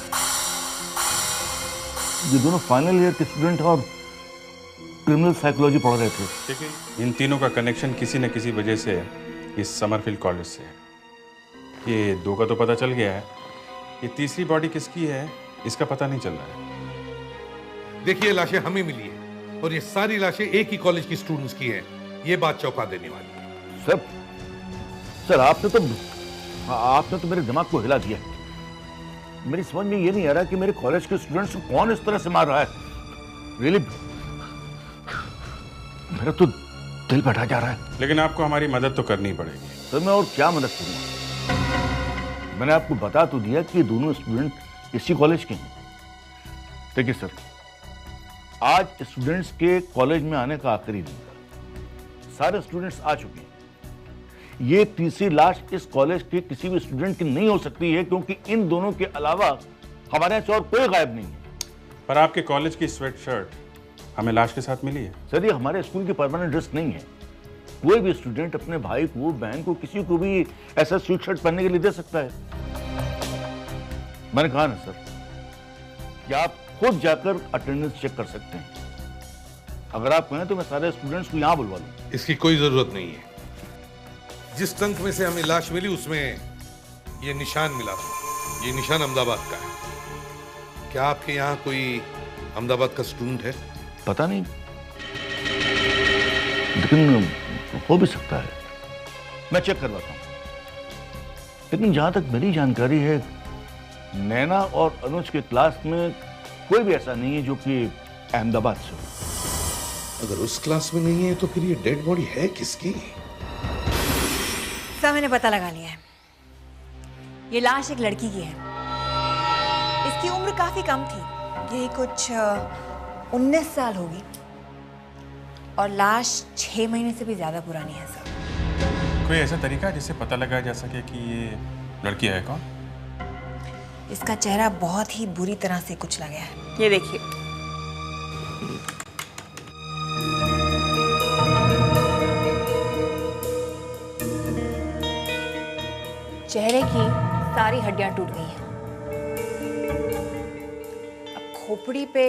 ये दोनों फाइनल ईयर के स्टूडेंट और क्रिमिनल साइकोलॉजी पढ़ रहे थे। ठीक है, इन तीनों का कनेक्शन किसी न किसी वजह से इस समरफील्ड कॉलेज से है। ये 2 का तो पता चल गया है, ये तीसरी बॉडी किसकी है इसका पता नहीं चल रहा है। देखिए, लाशें हमें मिली है और ये सारी लाशें एक ही कॉलेज की स्टूडेंट्स की हैं। ये बात चौंका देने वाली है। सर आपने तो मेरे दिमाग को हिला दिया। मेरी समझ में ये नहीं आ रहा कि मेरे कॉलेज के स्टूडेंट्स को कौन इस तरह से मार रहा है। रियली मेरा तो दिल बैठा जा रहा है। लेकिन आपको हमारी मदद तो करनी पड़ेगी। सर मैं और क्या मदद करूंगा? मैंने आपको बता तो दिया कि ये दोनों स्टूडेंट इसी कॉलेज के हैं। देखिए सर, आज स्टूडेंट्स के कॉलेज में आने का आखिरी दिन था। सारे स्टूडेंट्स आ चुके हैं। ये तीसरी लाश इस कॉलेज के किसी भी स्टूडेंट की नहीं हो सकती है, क्योंकि इन दोनों के अलावा हमारे यहाँ से और कोई गायब नहीं है। पर आपके कॉलेज की स्वेट शर्ट हमें लाश के साथ मिली है। सर ये हमारे स्कूल की परमानेंट ड्रेस नहीं है। कोई भी स्टूडेंट अपने भाई को, बहन को, किसी को भी ऐसा स्वेट शर्ट पहनने के लिए दे सकता है। मैंने कहा ना सर कि आप खुद जाकर अटेंडेंस चेक कर सकते हैं। अगर आप कहें तो मैं सारे स्टूडेंट्स को यहाँ बुलवा लूं। इसकी कोई जरूरत नहीं है। जिस टंक में से हमें लाश मिली उसमें ये निशान मिला था। ये निशान अहमदाबाद का है। क्या आपके यहाँ कोई अहमदाबाद का स्टूडेंट है? पता नहीं, लेकिन हो भी सकता है। मैं चेक करवाता हूँ। लेकिन जहां तक मेरी जानकारी है, नैना और अनुज के क्लास में कोई भी ऐसा नहीं है जो कि अहमदाबाद से। अगर उस क्लास में नहीं है तो फिर ये डेड बॉडी है किसकी? सब मैंने पता लगा लिया है। ये लाश एक लड़की की है। इसकी उम्र काफी कम थी, यही कुछ 19 साल होगी, और लाश 6 महीने से भी ज्यादा पुरानी है सर। कोई ऐसा तरीका है जिससे पता लगाया जा सके कि ये लड़की है कौन? इसका चेहरा बहुत ही बुरी तरह से कुचला गया है। ये देखिए। चेहरे की सारी हड्डियां टूट गई हैं। अब खोपड़ी पे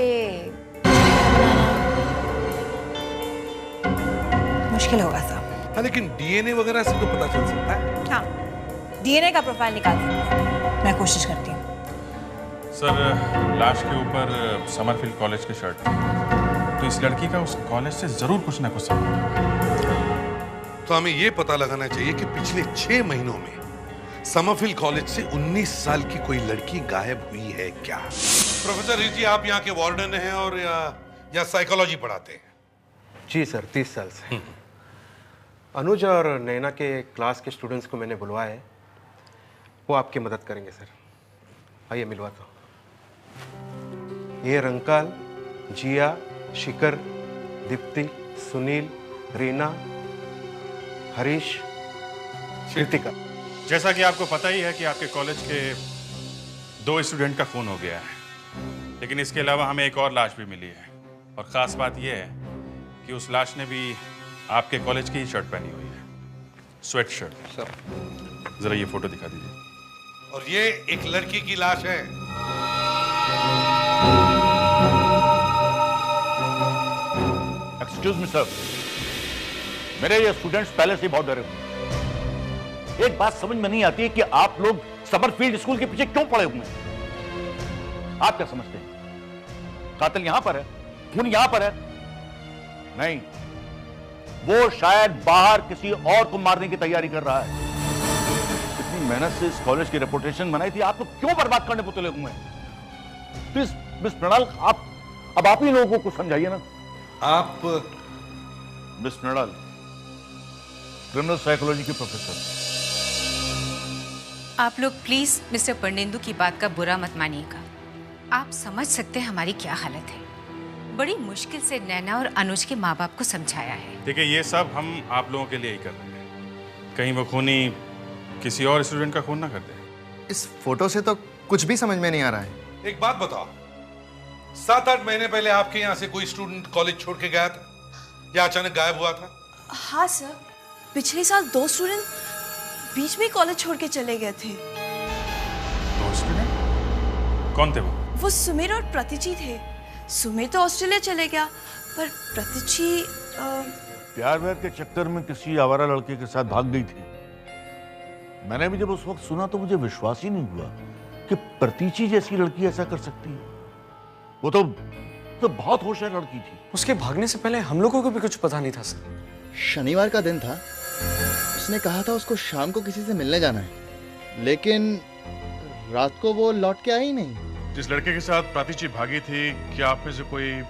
मुश्किल होगा साहब। हाँ, लेकिन डीएनए वगैरह से तो पता चल सकता है। हाँ, डीएनए का प्रोफाइल निकाल सकते हैं। मैं कोशिश करती हूँ। सर, लाश के ऊपर समरफील्ड कॉलेज की शर्ट है, तो इस लड़की का उस कॉलेज से जरूर कुछ ना कुछ संबंध है। तो हमें ये पता लगाना चाहिए कि पिछले 6 महीनों में समरफील्ड कॉलेज से 19 साल की कोई लड़की गायब हुई है क्या? प्रोफेसर रिजी, आप यहाँ के वार्डन हैं और या साइकोलॉजी पढ़ाते हैं? जी सर, 30 साल से। अनुज और नैना के क्लास के स्टूडेंट्स को मैंने बुलवाया है, वो आपकी मदद करेंगे सर। आइए मिलवाता हूँ। ये रंकाल, जिया, शिखर, दीप्ति, सुनील, रीना, हरीश, कृतिका। जैसा कि आपको पता ही है कि आपके कॉलेज के 2 स्टूडेंट का खून हो गया है, लेकिन इसके अलावा हमें एक और लाश भी मिली है, और ख़ास बात यह है कि उस लाश ने भी आपके कॉलेज की ही शर्ट पहनी हुई है, स्वेट शर्ट। सर, जरा ये फोटो दिखा दीजिए। और ये एक लड़की की लाश है। एक्सक्यूज मी सर, मेरे ये स्टूडेंट्स पहले से बहुत डरे हुए हैं। एक बात समझ में नहीं आती है कि आप लोग समरफील्ड स्कूल के पीछे क्यों पड़े हुए हैं? आप क्या समझते हैं कातिल यहां पर है, खून यहां पर है? नहीं, वो शायद बाहर किसी और को मारने की तैयारी कर रहा है। इतनी मेहनत से इस कॉलेज की रेपुटेशन बनाई थी, आप लोग क्यों बर्बाद करने को तुले हुए हैं? प्लीज मिस मृणाल, अब आप ही लोगों को कुछ समझाइए ना। आप मिस मृणाल, क्रिमिनल साइकोलॉजी के प्रोफेसर। आप लोग प्लीज मिस्टर परनेंदु की बात का बुरा मत मानिएगा। आप समझ सकते हैं हमारी क्या हालत है। बड़ी मुश्किल से नैना और अनुज के माँ बाप को समझाया है। देखिए, ये सब हम आप लोगों के लिए ही कर रहे हैं, कहीं वो खूनी किसी और स्टूडेंट का खून ना कर दे। इस फोटो से तो कुछ भी समझ में नहीं आ रहा है। एक बात बताओ, 7-8 महीने पहले आपके यहाँ से कोई स्टूडेंट कॉलेज छोड़ के गया था या अचानक गायब हुआ था? हाँ सर, पिछले साल 2 स्टूडेंट बीच में कॉलेज छोड़ के चले गए थे। 2 स्टूडेंट? कौन थे वो? वो सुमेर और प्रतिची थे। सुमेर तो ऑस्ट्रेलिया चले गया, पर प्रतिची प्यार व्यार के चक्कर में किसी आवारा लड़के के साथ भाग गई थी। मैंने भी जब उस वक्त सुना तो मुझे विश्वास ही नहीं हुआ कि प्रतीची जैसी लड़की ऐसा कर सकती है। वो तो बहुत होशियार लड़की थी। उसके भागने से पहले हम लोगों को भी कुछ पता नहीं था सर। शनिवार का दिन था, उसने कहा था उसको शाम को किसी से मिलने जाना है, लेकिन रात को वो लौट के आई ही नहीं। जिस लड़के के साथ प्रातीची भागी थी, क्या आप में से कोई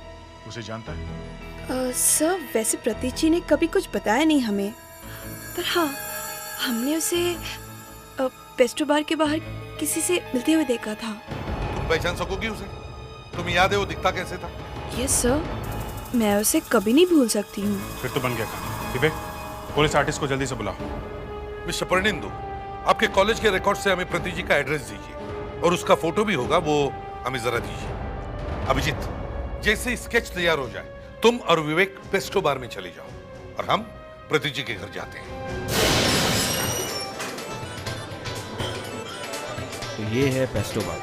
उसे जानता है? सर, वैसे प्रतीची ने कभी कुछ बताया नहीं हमें, पर हाँ, हमने उसे पेस्ट्रो बार के बाहर किसी से मिलते हुए देखा था। तुम पहचान सकोगी उसे? तुम्हें याद है वो दिखता कैसे था? यस सर, मैं उसे कभी नहीं भूल सकती हूँ। फिर तो बन गया काम। विवेक, पुलिस आर्टिस्ट को जल्दी से बुलाओ। मिस्टर परनेंदु, आपके कॉलेज के रिकॉर्ड से हमें प्रतिजी का एड्रेस दीजिए, और उसका फोटो भी होगा, वो हमें जरा दीजिए। अभिजीत, जैसे स्केच तैयार हो जाए, तुम और विवेक पेस्ट्रो बार में चले जाओ और हम प्रतिजी के घर जाते हैं। तो ये है पेस्ट्रो बार।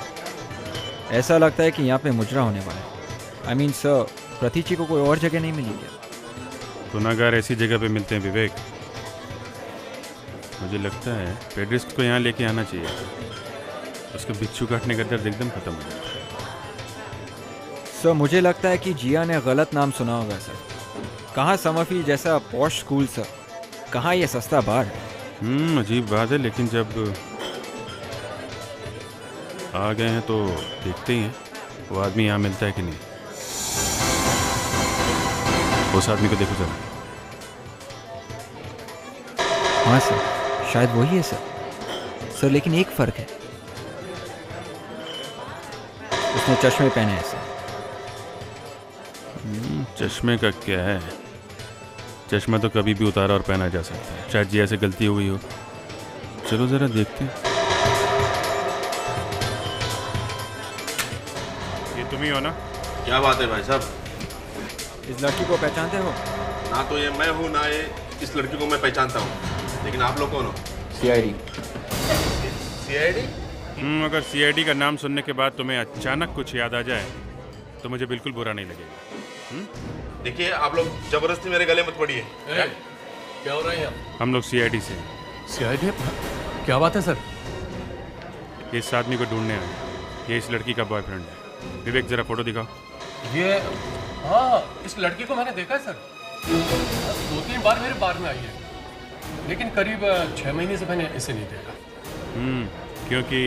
ऐसा लगता है कि यहाँ पे मुजरा होने वाला है। I mean, सर, प्रतीची को कोई और जगह नहीं मिली क्या? गुनाहगार ऐसी जगह पे मिलते हैं विवेक। मुझे लगता है पेड्रिस्ट को यहाँ लेके आना चाहिए। उसका बिच्छू काटने का दर्द एकदम खत्म हो जाता है। सर, मुझे लगता है कि जिया ने गलत नाम सुना होगा सर। कहाँ समरफील्ड जैसा पॉश स्कूल सर, कहाँ ये सस्ता बार है। अजीब बात है, लेकिन जब आ गए हैं तो देखते ही हैं वो आदमी यहाँ मिलता है कि नहीं। उस आदमी को देखो जरा। हाँ सर, शायद वही है सर, लेकिन एक फ़र्क है, उसने चश्मे पहने हैं सर। चश्मे का क्या है? चश्मा तो कभी भी उतारा और पहना जा सकता है, शायद जी ऐसे गलती हो गई हो। चलो जरा देखते हैं। ये तुम ही हो ना? क्या बात है भाई साहब? इस लड़की को पहचानते हो? ना तो ये मैं हूँ, ना ये इस लड़की को मैं पहचानता हूँ, लेकिन आप लोग कौन हो? CID। CID? अगर CID का नाम सुनने के बाद तुम्हें अचानक कुछ याद आ जाए तो मुझे बिल्कुल बुरा नहीं लगेगा। देखिए, आप लोग जबरदस्ती मेरे गले मत पड़िए। क्या हो रहा है यहाँ? हम लोग CID से हैं। CID? क्या बात है सर? इस आदमी को ढूंढने आए, ये इस लड़की का बॉयफ्रेंड है। विवेक जरा फोटो दिखाओ। ये हाँ, इस लड़की को मैंने देखा है सर, 2-3 बार मेरे बार में आई है, लेकिन करीब 6 महीने से मैंने इसे नहीं देखा। क्योंकि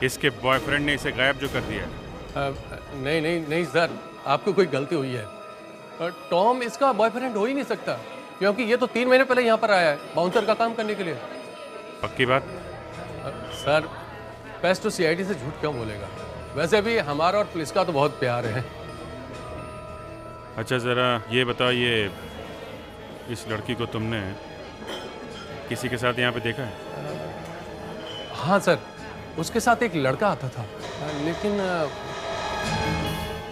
इसके बॉयफ्रेंड ने इसे गायब जो कर दिया है। नहीं नहीं नहीं सर, आपको कोई गलती हुई है। टॉम इसका बॉयफ्रेंड हो ही नहीं सकता, क्योंकि ये तो 3 महीने पहले यहाँ पर आया है बाउंसर का काम करने के लिए। पक्की बात? सर, पेस्टो CID से झूठ क्यों बोलेगा? वैसे भी हमारा और पुलिस का तो बहुत प्यार है। अच्छा जरा ये बताओ, ये इस लड़की को तुमने किसी के साथ यहाँ पे देखा है? हाँ सर, उसके साथ एक लड़का आता था, लेकिन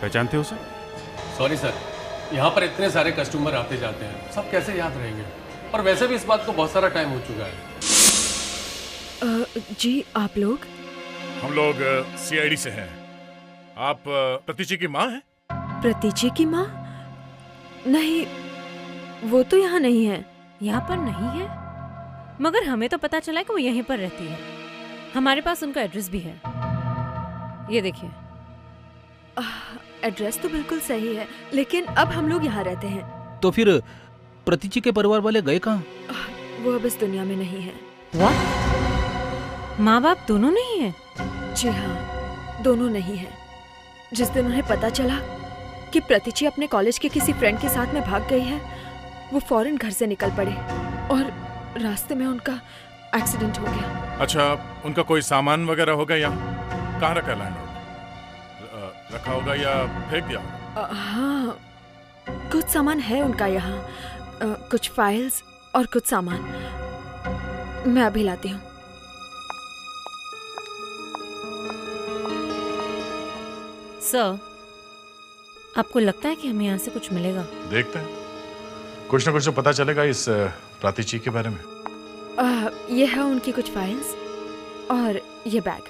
पहचानते हो उसे? सॉरी सर, यहाँ पर इतने सारे कस्टमर आते जाते हैं, सब कैसे याद रहेंगे? और वैसे भी इस बात को बहुत सारा टाइम हो चुका है। जी, आप लोग? हम लोग CID से हैं। आप प्रतीची की माँ हैं? प्रतीची की माँ? नहीं, वो तो यहाँ नहीं है। यहाँ पर नहीं है? मगर हमें तो पता चला कि वो यहीं पर रहती है। हमारे पास उनका एड्रेस भी है, ये देखिए। एड्रेस तो बिल्कुल सही है, लेकिन अब हम लोग यहाँ रहते हैं। तो फिर प्रतीची के परिवार वाले गए कहाँ? वो अब इस दुनिया में नहीं है। माँ बाप दोनों नहीं है? जी हाँ, दोनों नहीं है। जिस दिन उन्हें पता चला कि प्रतीची अपने कॉलेज के किसी फ्रेंड के साथ में भाग गई है, वो फौरन घर से निकल पड़े और रास्ते में उनका एक्सीडेंट हो गया। अच्छा, उनका कोई सामान वगैरह होगा या कहाँ रखा लैंडलॉर्ड? रखा होगा या फेंक दिया? हाँ, कुछ सामान है उनका यहाँ, कुछ फाइल्स और कुछ सामान। मैं अभी लाती हूँ। सर, आपको लगता है कि हमें यहाँ से कुछ मिलेगा? देखते हैं, कुछ ना कुछ तो पता चलेगा इस प्रातीची के बारे में। ये है उनकी कुछ फाइल्स और ये बैग।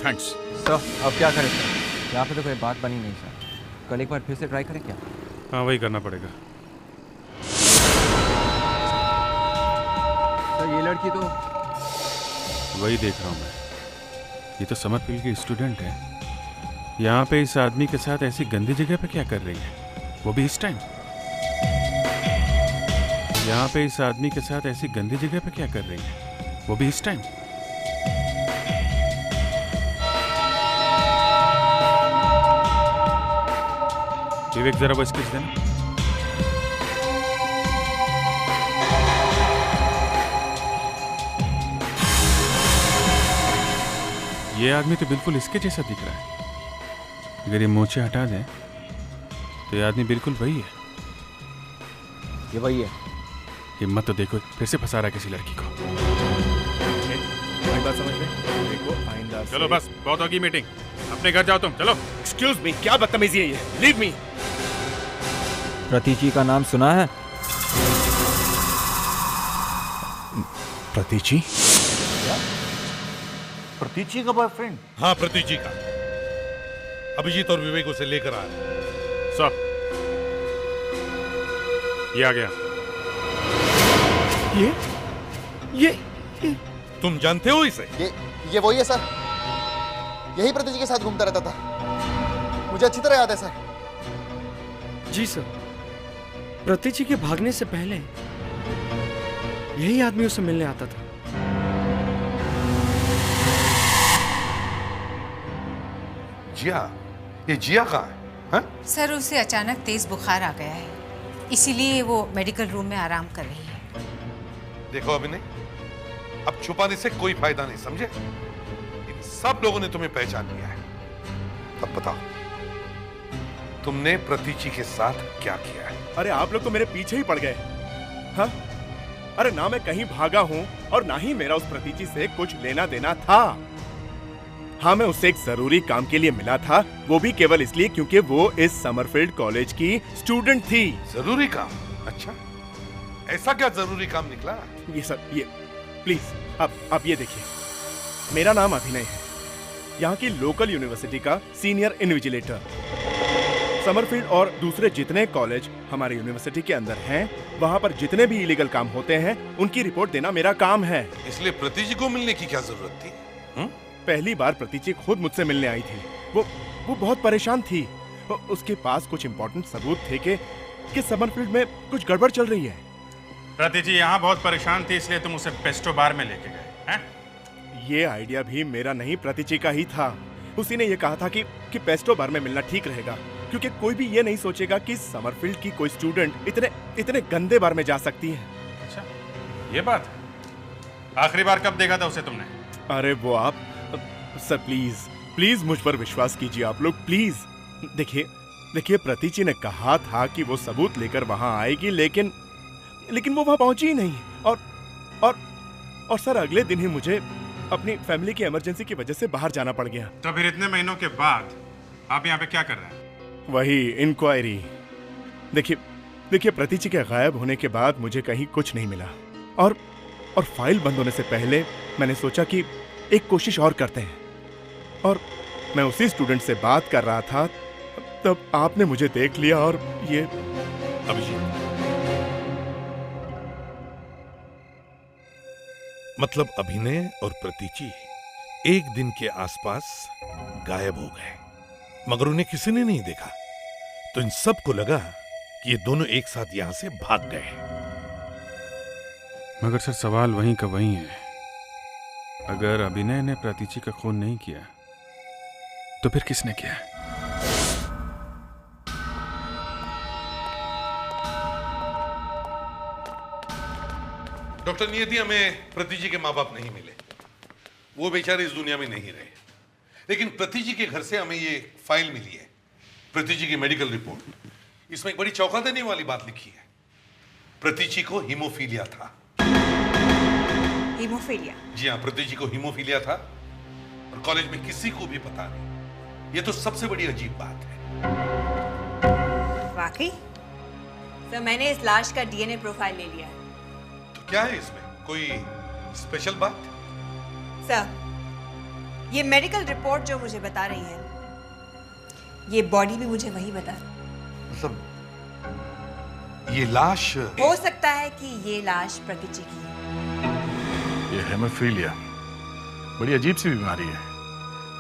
Thanks sir. अब क्या करें सर? यहाँ पे तो कोई बात बनी नहीं सर। कल एक बार फिर से ट्राई करें क्या? हाँ, वही करना पड़ेगा। सर, ये लड़की तो वही देख रहा हूँ मैं। ये तो समर फील्ड की स्टूडेंट है। यहाँ पे इस आदमी के साथ ऐसी गंदी जगह पे क्या कर रही है, वो भी इस टाइम? यहाँ पे इस आदमी के साथ ऐसी गंदी जगह पे क्या कर रही है, वो भी इस टाइम? विवेक जरा वो स्केच देना। ये आदमी तो बिल्कुल इसके जैसा दिख रहा है। अगर ये मोचे हटा दें तो ये आदमी बिल्कुल वही है। ये वही है। हिम्मत तो देखो, फिर से फंसा रहा है किसी लड़की को। बात समझ में देखो, आइंदा चलो बस, बहुत होगी मीटिंग, अपने घर जाओ तुम। चलो। एक्सक्यूज मी, क्या बदतमीजी है ये? Leave me. प्रतीची का नाम सुना है? प्रतीची? प्रतीची का बॉयफ्रेंड? हाँ, प्रतीची का। अभिजीत और विवेक उसे लेकर आ रहे। सब ये आ गया। ये तुम जानते हो इसे? ये वही है सर, यही प्रतीची के साथ घूमता रहता था, मुझे अच्छी तरह याद है सर। जी सर, प्रतीची के भागने से पहले यही आदमी उसे मिलने आता था। जिया? ये जिया कहाँ है? सर, उसे अचानक तेज बुखार आ गया है, इसीलिए वो मेडिकल रूम में आराम कर रही है। देखो अभिनय, अब छुपाने से कोई फायदा नहीं, समझे? इन सब लोगों ने तुम्हें पहचान लिया है। अब बताओ, तुमने प्रतीची के साथ क्या किया है? अरे आप लोग तो मेरे पीछे ही पड़ गए। हाँ? अरे ना मैं कहीं भागा हूं और ना ही मेरा उस प्रतीची से कुछ लेना देना था। हाँ, मैं उससे एक जरूरी काम के लिए मिला था, वो भी केवल इसलिए क्योंकि वो इस समरफील्ड कॉलेज की स्टूडेंट थी। जरूरी काम? अच्छा, ऐसा क्या जरूरी काम निकला? ये सर, ये प्लीज आप ये देखिए, मेरा नाम अभिनय है, यहाँ की लोकल यूनिवर्सिटी का सीनियर इन्विजिलेटर। समरफील्ड और दूसरे जितने कॉलेज हमारे यूनिवर्सिटी के अंदर हैं, वहाँ पर जितने भी इलीगल काम होते हैं, उनकी रिपोर्ट देना मेरा काम है। इसलिए प्रतीची को मिलने की क्या जरूरत थी? पहली बार प्रतीची खुद मुझसे मिलने आई थी। वो बहुत परेशान थी। उसके पास कुछ इंपॉर्टेंट सबूत थे कि समरफील्ड में कुछ गड़बड़ चल रही है। प्रतीची यहाँ बहुत परेशान थी, इसलिए तुम उसे पेस्टो बार में लेके गए हैं? ये आइडिया भी मेरा नहीं, प्रतीची का ही था। उसी ने ये कहा था कि पेस्टो बार में मिलना ठीक रहेगा, क्योंकि कोई भी ये नहीं सोचेगा कि समरफील्ड की कोई स्टूडेंट इतने गंदे बार में जा सकती है। अच्छा, ये बात? आखिरी बार कब देखा था उसे तुमने? अरे वो आप सर, प्लीज मुझ पर विश्वास कीजिए आप लोग, प्लीज। देखिए प्रतीची ने कहा था कि वो सबूत लेकर वहां आएगी, लेकिन वो वहां पहुंची ही नहीं। और सर, अगले दिन ही मुझे अपनी फैमिली की इमरजेंसी की वजह से बाहर जाना पड़ गया। तो फिर इतने महीनों के बाद आप यहाँ पे क्या कर रहे हैं? वही इंक्वायरी। देखिए प्रतीची के गायब होने के बाद मुझे कहीं कुछ नहीं मिला, और फाइल बंद होने से पहले मैंने सोचा कि एक कोशिश और करते हैं। और मैं उसी स्टूडेंट से बात कर रहा था, तब आपने मुझे देख लिया और ये। अभिजीत, मतलब अभिनय और प्रतीची एक दिन के आसपास गायब हो गए, मगर उन्हें किसी ने नहीं देखा, तो इन सबको लगा कि ये दोनों एक साथ यहां से भाग गए। मगर सर, सवाल वहीं का वहीं है। अगर अभिनय ने प्रतीची का खून नहीं किया, तो फिर किसने किया? डॉक्टर नियति, हमें प्रतीची के माँ बाप नहीं मिले, वो बेचारे इस दुनिया में नहीं रहे। लेकिन प्रतीची के घर से हमें ये फाइल मिली है, प्रतीची की मेडिकल रिपोर्ट। इसमें एक बड़ी चौंका देने वाली बात लिखी है। प्रतीची को हीमोफीलिया था। हीमोफीलिया? जी हाँ, प्रतीची को हीमोफीलिया था, और कॉलेज में किसी को भी पता नहीं। ये तो सबसे बड़ी अजीब बात है। वाकई? सर, मैंने इस लाश का डीएनए प्रोफाइल ले लिया है। तो क्या है इसमें, कोई स्पेशल बात? सर, ये मेडिकल रिपोर्ट जो मुझे बता रही है, ये बॉडी भी मुझे वही बता रही है। मतलब ये लाश हो सकता है कि ये लाश प्रतीची की है। ये हेमोफीलिया बड़ी अजीब सी बीमारी है,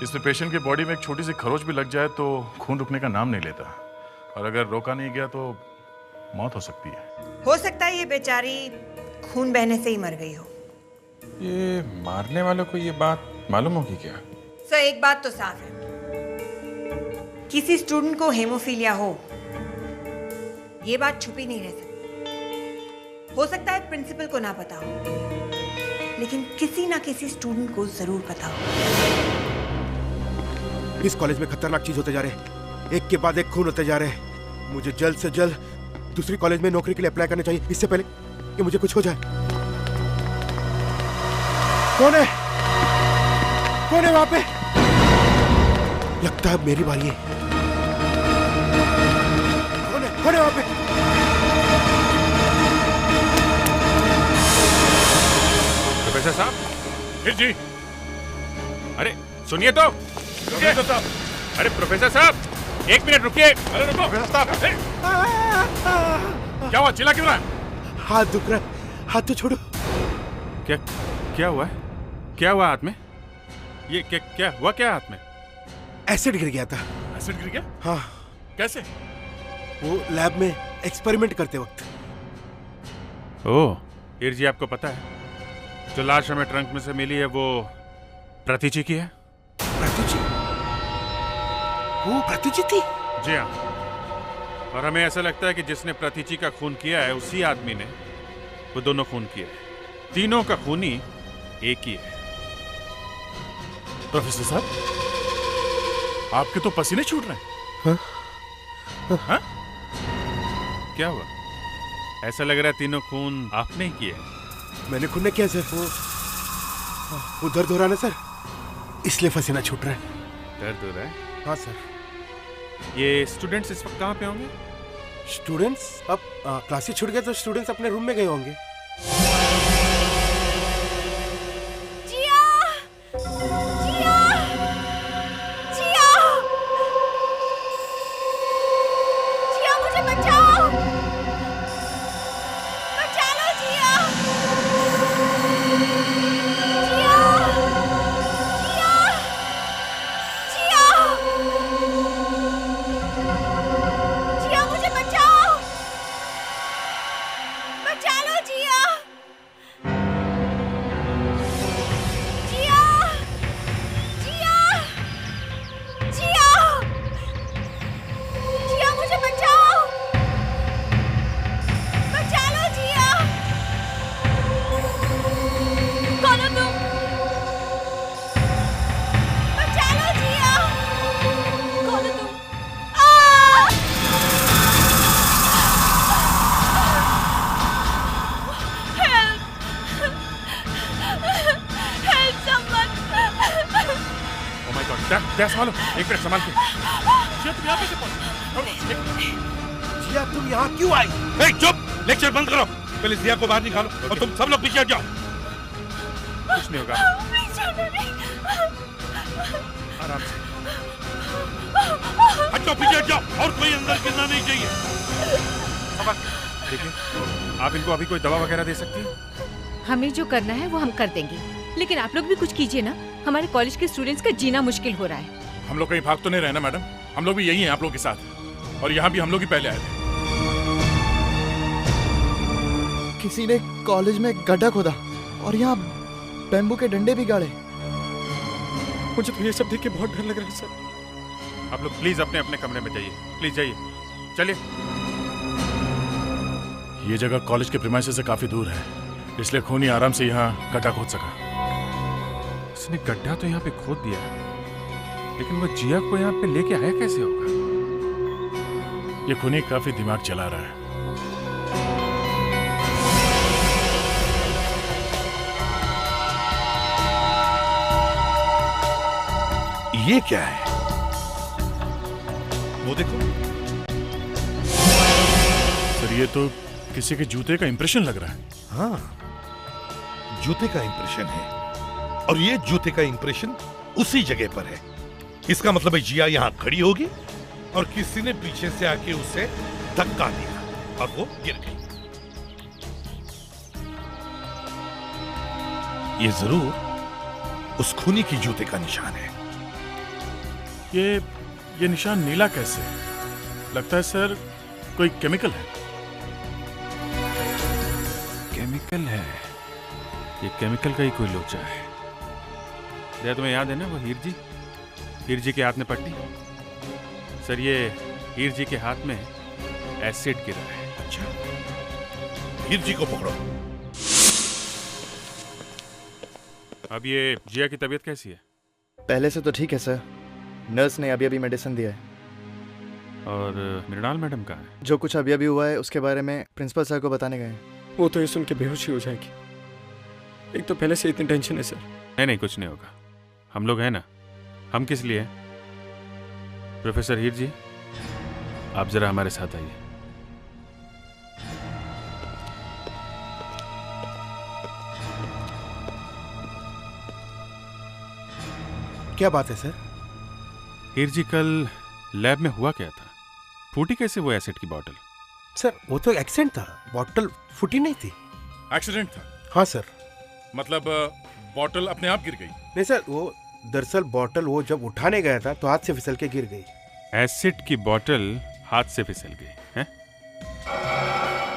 जिसमें पेशेंट के बॉडी में एक छोटी सी खरोच भी लग जाए तो खून रुकने का नाम नहीं लेता, और अगर रोका नहीं गया तो मौत हो सकती है। हो सकता है ये बेचारी खून बहने से ही मर गई हो। ये मारने वालों को ये बात मालूम होगी क्या? सर, एक बात तो साफ है, किसी स्टूडेंट को हेमोफीलिया हो, ये बात छुपी नहीं रह सकती। हो सकता है प्रिंसिपल को ना पता हो, लेकिन किसी ना किसी स्टूडेंट को जरूर पता हो। इस कॉलेज में खतरनाक चीज होते जा रहे हैं, एक के बाद एक खून होते जा रहे हैं। मुझे जल्द से जल्द दूसरी कॉलेज में नौकरी के लिए अप्लाई करना चाहिए, इससे पहले कि मुझे कुछ हो जाए। कौन है वहां पे? लगता है मेरी बारी है। कौन है वहां पे? प्रोफेसर साहब, फिर जी। अरे सुनिए तो, प्रोफेसर साहब। अरे प्रोफेसर साहब, एक मिनट रुकिए। अरे रुको प्रोफेसर साहब। क्या हुआ, चिल्ला क्यों रहा है? हाथ दुख रहा है, हाथ तो छोड़ो। क्या हुआ है? क्या हुआ हाथ में? ये क्या हुआ, क्या हाथ में? एसिड गिर गया था। एसिड गिर गया? हाँ। कैसे? वो लैब में एक्सपेरिमेंट करते वक्त। ओह, हीर जी, आपको पता है जो लाश हमें ट्रंक में से मिली है वो प्रतीची की है। प्रतीची? वो प्रतीची थी? जी हाँ, और हमें ऐसा लगता है कि जिसने प्रतीची का खून किया है उसी आदमी ने वो दोनों खून किए हैं। तीनों का खूनी एक ही है। प्रोफेसर साहब, आपके तो पसीने छूट रहे हैं। हाँ? क्या हुआ? ऐसा लग रहा है तीनों खून आपने ही किए हैं। मैंने खून नहीं किया सर, वो दर्द हो रहा है ना सर, इसलिए पसीना छूट रहा है। दर्द हो रहा है? हाँ सर। ये स्टूडेंट्स इस वक्त कहाँ पे होंगे? स्टूडेंट्स अब क्लासेस छूट गए तो स्टूडेंट्स अपने रूम में गए होंगे। जिया! जिया! जिया! जिया, मुझे बचाओ! बचा लो जिया! जिया! जिया! जिया! जिया, मुझे बचाओ! बचा लो जिया! जिया! जिया! जिया! जिया, मुझे बचाओ! बचा लो जिया! कौन हो तुम? बचा लो जिया! कौन हो तुम? Help! Help someone! Oh my God, that's मालूम। एक मिनट संभाल के। जिया, तुम यहाँ पे से पहुंची? जिया, तुम यहाँ क्यों आई? चुप! लेक्चर बंद करो। पहले जिया को बाहर निकालो और तुम सब लोग पीछे हट जाओ। कुछ नहीं होगा, आराम से। हट जाओ, पीछे हट जाओ, और कोई अंदर गिरना नहीं चाहिए। देखिए, आप इनको अभी कोई दवा वगैरह दे सकती हैं? हमें जो करना है वो हम कर देंगे, लेकिन आप लोग भी कुछ कीजिए ना। हमारे कॉलेज के स्टूडेंट्स का जीना मुश्किल हो रहा है। हम लोग कहीं भाग तो नहीं रहे ना मैडम? हम लोग भी यही हैं आप लोग के साथ, और यहाँ भी हम लोग ही पहले आए थे। किसी ने कॉलेज में गड्ढा खोदा और यहाँ बैम्बू के डंडे भी गाड़े। मुझे तो ये सब देख के बहुत डर लग रहा है सर। आप लोग प्लीज अपने अपने कमरे में जाइए, प्लीज जाइए, चलिए। ये जगह कॉलेज के प्रीमाइसेस से काफी दूर है, इसलिए खूनी आराम से यहाँ गड्ढा खोद सका। उसने गड्ढा तो यहाँ पे खोद दिया, लेकिन वो जिया को यहाँ पे लेके आया कैसे होगा? ये खूनी काफी दिमाग चला रहा है। ये क्या है? वो देखो। सर, ये तो किसी के जूते का इंप्रेशन लग रहा है। हाँ, जूते का इंप्रेशन है, और ये जूते का इंप्रेशन उसी जगह पर है। इसका मतलब है जिया यहाँ खड़ी होगी और किसी ने पीछे से आके उसे धक्का दिया और वो गिर गई। ये जरूर उस खूनी की जूते का निशान है। ये निशान नीला कैसे? लगता है सर कोई केमिकल है। केमिकल है? ये केमिकल का ही कोई लोचा है। क्या तुम्हें याद है ना वो हीर जी के हाथ में पट्टी? सर, ये हीर जी के हाथ में एसिड गिरा है। अच्छा, हीर जी को पकड़ो। अब ये जिया की तबीयत कैसी है? पहले से तो ठीक है सर, नर्स ने अभी अभी मेडिसिन दिया है। और मृणाल मैडम कहाँ है? जो कुछ अभी अभी हुआ है उसके बारे में प्रिंसिपल सर को बताने गए हैं। वो तो ये सुन के बेहोश ही हो जाएगी। एक तो पहले से इतनी टेंशन है सर। नहीं, कुछ नहीं होगा। हम लोग हैं ना। हम किस लिए? प्रोफेसर हीर जी, आप जरा हमारे साथ आइए। क्या बात है सर? हीर जी, कल लैब में हुआ क्या था? फूटी कैसे वो एसिड की बोतल? सर, वो तो एक्सीडेंट था, बोतल फूटी नहीं थी। एक्सीडेंट था? हाँ सर। मतलब बोतल अपने आप गिर गई? नहीं सर, वो दरअसल बोतल वो जब उठाने गया था तो हाथ से फिसल के गिर गई। एसिड की बोतल हाथ से फिसल गई है?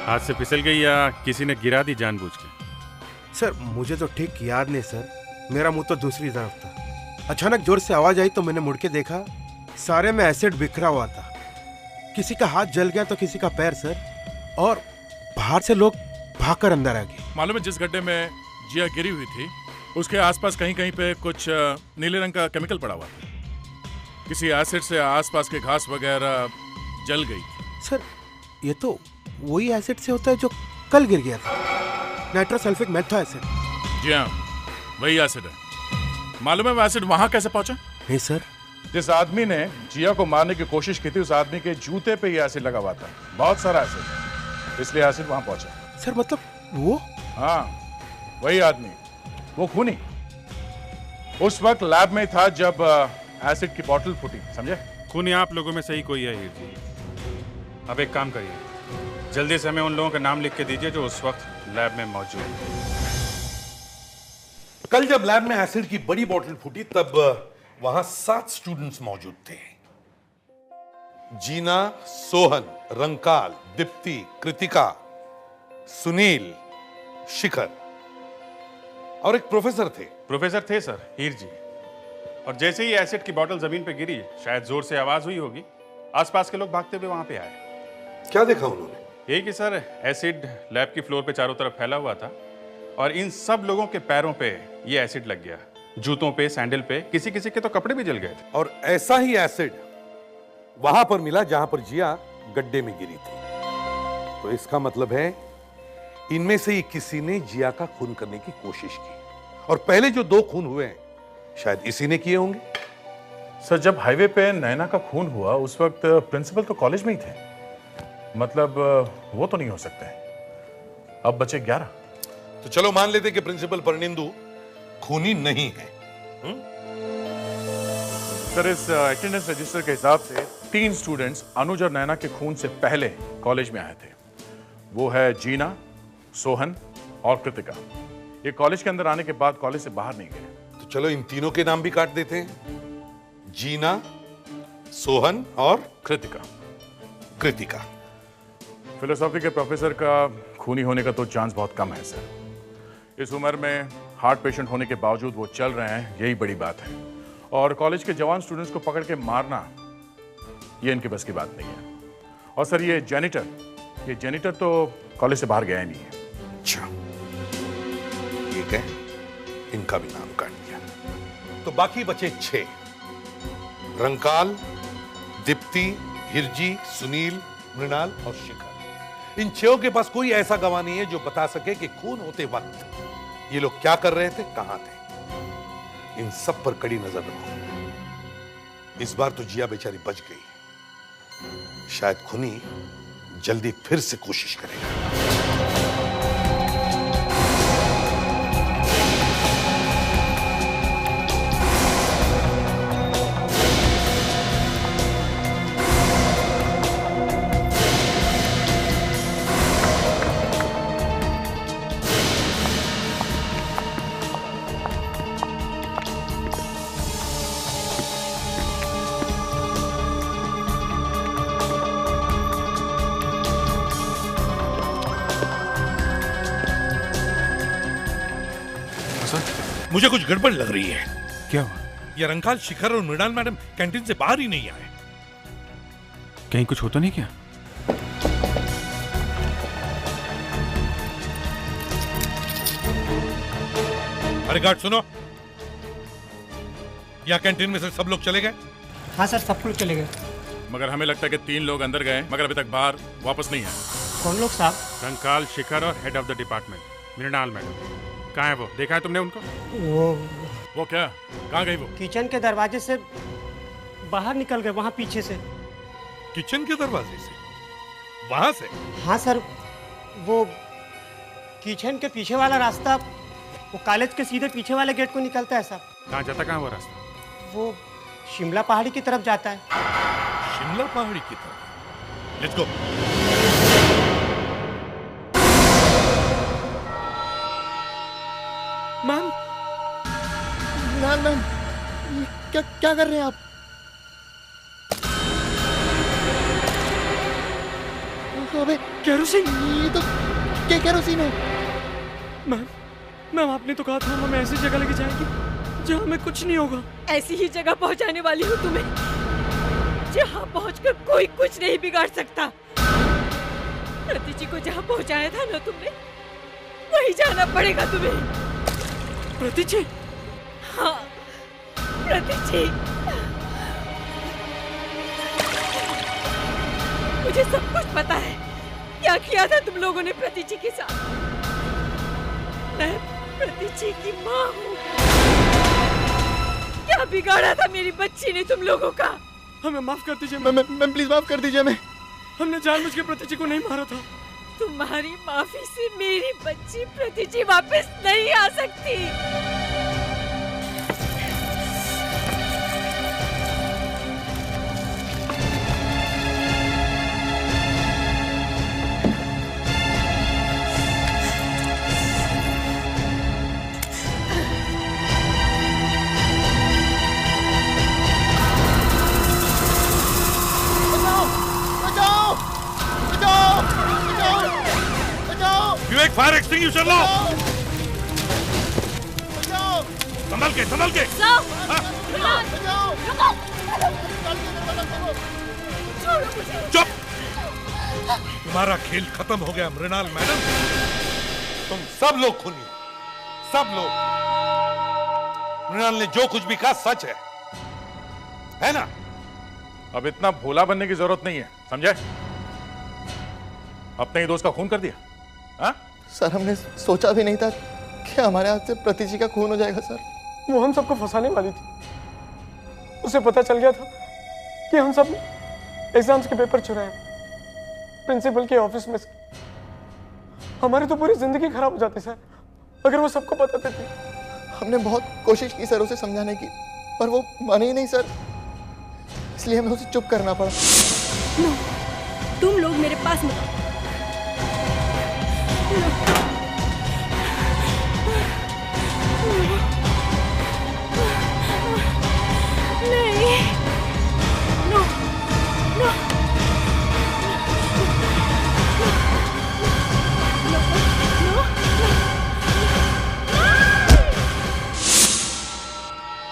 हाथ से फिसल गई या किसी ने गिरा दी जानबूझ के? सर, मुझे तो ठीक याद नहीं सर, मेरा मुंह तो दूसरी तरफ था। अचानक जोर से आवाज आई तो मैंने मुड़ के देखा, सारे में एसिड बिखरा हुआ था। किसी का हाथ जल गया तो किसी का पैर सर, और बाहर से लोग भागकर अंदर आ गए। मालूम है जिस गड्ढे में जिया गिरी हुई थी उसके आसपास कहीं कहीं पे कुछ नीले रंग का केमिकल पड़ा हुआ था। किसी एसिड से आसपास के घास वगैरह जल गई थी। सर ये तो वही एसिड से होता है जो कल गिर गया था, नाइट्रोसल्फिक मेथा एसिड। जी हाँ, वही एसिड है। मालूम है वो एसिड वहां कैसे पहुंचा? नहीं सर। जिस आदमी ने जिया को मारने की कोशिश की थी उस आदमी के जूते पे ये एसिड लगा हुआ था, बहुत सारा एसिड, इसलिए एसिड वहां पहुंचा। सर मतलब वो? हाँ वही आदमी, वो खूनी उस वक्त लैब में था जब एसिड की बोतल फूटी, समझे? खूनी आप लोगों में से ही कोई है हीर जी। अब एक काम करिए, जल्दी से हमें उन लोगों के नाम लिख के दीजिए जो उस वक्त लैब में मौजूद हैं। कल जब लैब में एसिड की बड़ी बोतल फूटी तब वहां 7 स्टूडेंट्स मौजूद थे। जीना, सोहन, रंकाल, दीप्ति, कृतिका, सुनील, शिखर और एक प्रोफेसर थे। प्रोफेसर थे सर, हीर जी। और जैसे ही एसिड की बोतल जमीन पे गिरी, शायद जोर से आवाज हुई होगी, आसपास के लोग भागते हुए वहां पे आए। क्या देखा उन्होंने? यही कि सर एसिड लैब की फ्लोर पे चारों तरफ फैला हुआ था और इन सब लोगों के पैरों पे ये एसिड लग गया, जूतों पे, सैंडल पे, किसी किसी के तो कपड़े भी जल गए थे। और ऐसा ही एसिड वहां पर मिला जहां पर जिया गड्ढे में गिरी थी। तो इसका मतलब है इनमें से ही किसी ने जिया का खून करने की कोशिश की, और पहले जो 2 खून हुए हैं शायद इसी ने किए होंगे। सर जब हाईवे पे नैना का खून हुआ उस वक्त प्रिंसिपल तो कॉलेज में ही थे, मतलब वो तो नहीं हो सकते। अब बचे 11। तो चलो मान लेते कि प्रिंसिपल परनेंदु खूनी नहीं है। सर इस अटेंडेंस रजिस्टर के हिसाब से 3 स्टूडेंट्स अनुज और नैना के खून से पहले कॉलेज में आए थे। वो है जीना, सोहन और कृतिका। ये कॉलेज के अंदर आने के बाद कॉलेज से बाहर नहीं गए। तो चलो इन तीनों के नाम भी काट देते हैं, जीना, सोहन और कृतिका। कृतिका फिलोसॉफी के प्रोफेसर का खूनी होने का तो चांस बहुत कम है सर। इस उम्र में हार्ट पेशेंट होने के बावजूद वो चल रहे हैं, यही बड़ी बात है। और कॉलेज के जवान स्टूडेंट्स को पकड़ के मारना ये इनके बस की बात नहीं है। और सर ये जेनिटर तो कॉलेज से बाहर गया ही नहीं है। अच्छा ठीक है, इनका भी नाम काट दिया। तो बाकी बचे 6, रंकाल, दीप्ति, हिरजी, सुनील, मृणाल और शिखर। इन 6 के पास कोई ऐसा गवाह नहीं है जो बता सके कि खून होते वक्त ये लोग क्या कर रहे थे, कहां थे। इन सब पर कड़ी नजर रखो। इस बार तो जिया बेचारी बच गई, शायद खूनी जल्दी फिर से कोशिश करेगा। मुझे कुछ गड़बड़ लग रही है। क्या हुआ? ये रंकाल, शिखर और मृणाल मैडम कैंटीन से बाहर ही नहीं आए। कहीं कुछ होता नहीं क्या? अरे गार्ड सुनो, यहाँ कैंटीन में से सब लोग चले गए? हाँ सर, सब लोग चले गए। मगर हमें लगता है कि 3 लोग अंदर गए मगर अभी तक बाहर वापस नहीं आए। कौन लोग साहब? रंकाल, शिखर और head of the department Mrinal madam. कहाँ है वो? देखा है तुमने उनको? वो क्या? कहाँ गई वो? किचन के दरवाजे से बाहर निकल गए, वहाँ पीछे से। किचन के दरवाजे से? वहां से? हाँ सर, वो किचन के पीछे वाला रास्ता वो कॉलेज के सीधे पीछे वाले गेट को निकलता है साहब। कहाँ जाता, कहाँ वो रास्ता? वो शिमला पहाड़ी की तरफ जाता है। शिमला पहाड़ी की तरफ? Let's go. मैम, मैम, क्या कर रहे हैं आप? अबे केरोसिन! ये तो क्या केरोसिन है? मैम आपने तो कहा था हमें ऐसी जगह लेके जाएंगे जहाँ हमें कुछ नहीं होगा। ऐसी ही जगह पहुँचाने वाली हूँ तुम्हें जहाँ पहुंचकर कोई कुछ नहीं बिगाड़ सकता। प्रतिची को जहाँ पहुंचाया था ना तुमने, वहीं जाना पड़ेगा तुम्हें। प्रतिची? हाँ, प्रतिची। मुझे सब कुछ पता है क्या किया था तुम लोगों ने प्रतिची के साथ। मैं प्रतिची की माँ हूँ। क्या बिगाड़ा था मेरी बच्ची ने तुम लोगों का? हमें माफ कर दीजिए मैम, प्लीज माफ कर दीजिए। हमने जानबूझ के प्रतिची को नहीं मारा था। तुम्हारी माफी से मेरी बच्ची प्रतिची वापस नहीं आ सकती। विवेक, फायर एक्सटिंग्विशर लो। संभल के, संभल के। चुप। तुम्हारा खेल खत्म हो गया मृणाल मैडम। तुम सब लोग खूनी हो, सब लोग। मृणाल ने जो कुछ भी कहा सच है ना? अब इतना भोला बनने की जरूरत नहीं है, समझे? अपने ही दोस्त का खून कर दिया। हाँ? सर, हमने सोचा भी नहीं था कि हमारे हाथ से प्रतिची का खून हो जाएगा सर। वो हम सबको फंसाने वाली थी। उसे पता चल गया था कि हम सब एग्जाम्स के पेपर चुराए प्रिंसिपल के ऑफिस में। हमारी तो पूरी जिंदगी खराब हो जाती सर अगर वो सबको पता देती। हमने बहुत कोशिश की सर उसे समझाने की, पर वो माने ही नहीं सर, इसलिए हमें उसे चुप करना पड़ा। तुम लोग मेरे पास मत आओ। नहीं, नो, नो,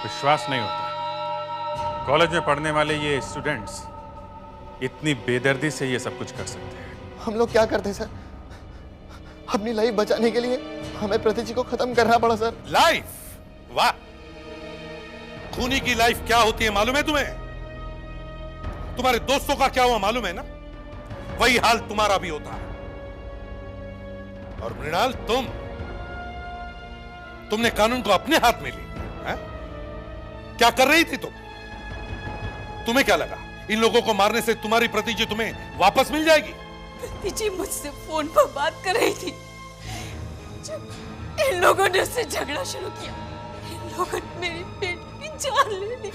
विश्वास नहीं होता कॉलेज में पढ़ने वाले ये स्टूडेंट्स इतनी बेदर्दी से ये सब कुछ कर सकते हैं। हम लोग क्या करते सर? अपनी लाइफ बचाने के लिए हमें प्रतिची को खत्म करना पड़ा सर। लाइफ? वाह! खूनी की लाइफ क्या होती है मालूम है तुम्हें? तुम्हारे दोस्तों का क्या हुआ मालूम है ना? वही हाल तुम्हारा भी होता है। और मृणाल, तुमने कानून को अपने हाथ में लिया है? क्या कर रही थी तुम? तुम्हें क्या लगा इन लोगों को मारने से तुम्हारी प्रतिजी तुम्हें वापस मिल जाएगी? प्रतिजी मुझसे फोन पर बात कर रही थी जब इन लोगों ने उससे झगड़ा शुरू किया। इन लोगों ने मेरी बेटी की जान ले ली।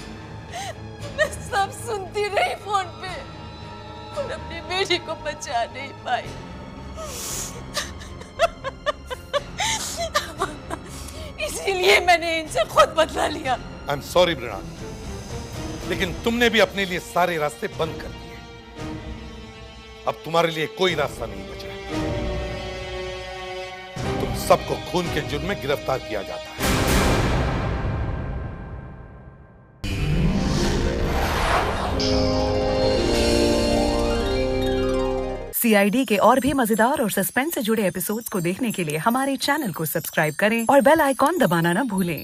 मैं सब सुनती रही फोन पे और अपनी बेटी को बचा नहीं पाई। इसीलिए मैंने इनसे खुद बदला लिया। आई एम सॉरी मृणाल, लेकिन तुमने भी अपने लिए सारे रास्ते बंद कर दिए। अब तुम्हारे लिए कोई रास्ता नहीं बचा। तुम सबको खून के जुर्म में गिरफ्तार किया जाता है। CID के और भी मजेदार और सस्पेंस से जुड़े एपिसोड्स को देखने के लिए हमारे चैनल को सब्सक्राइब करें और बेल आइकॉन दबाना ना भूलें।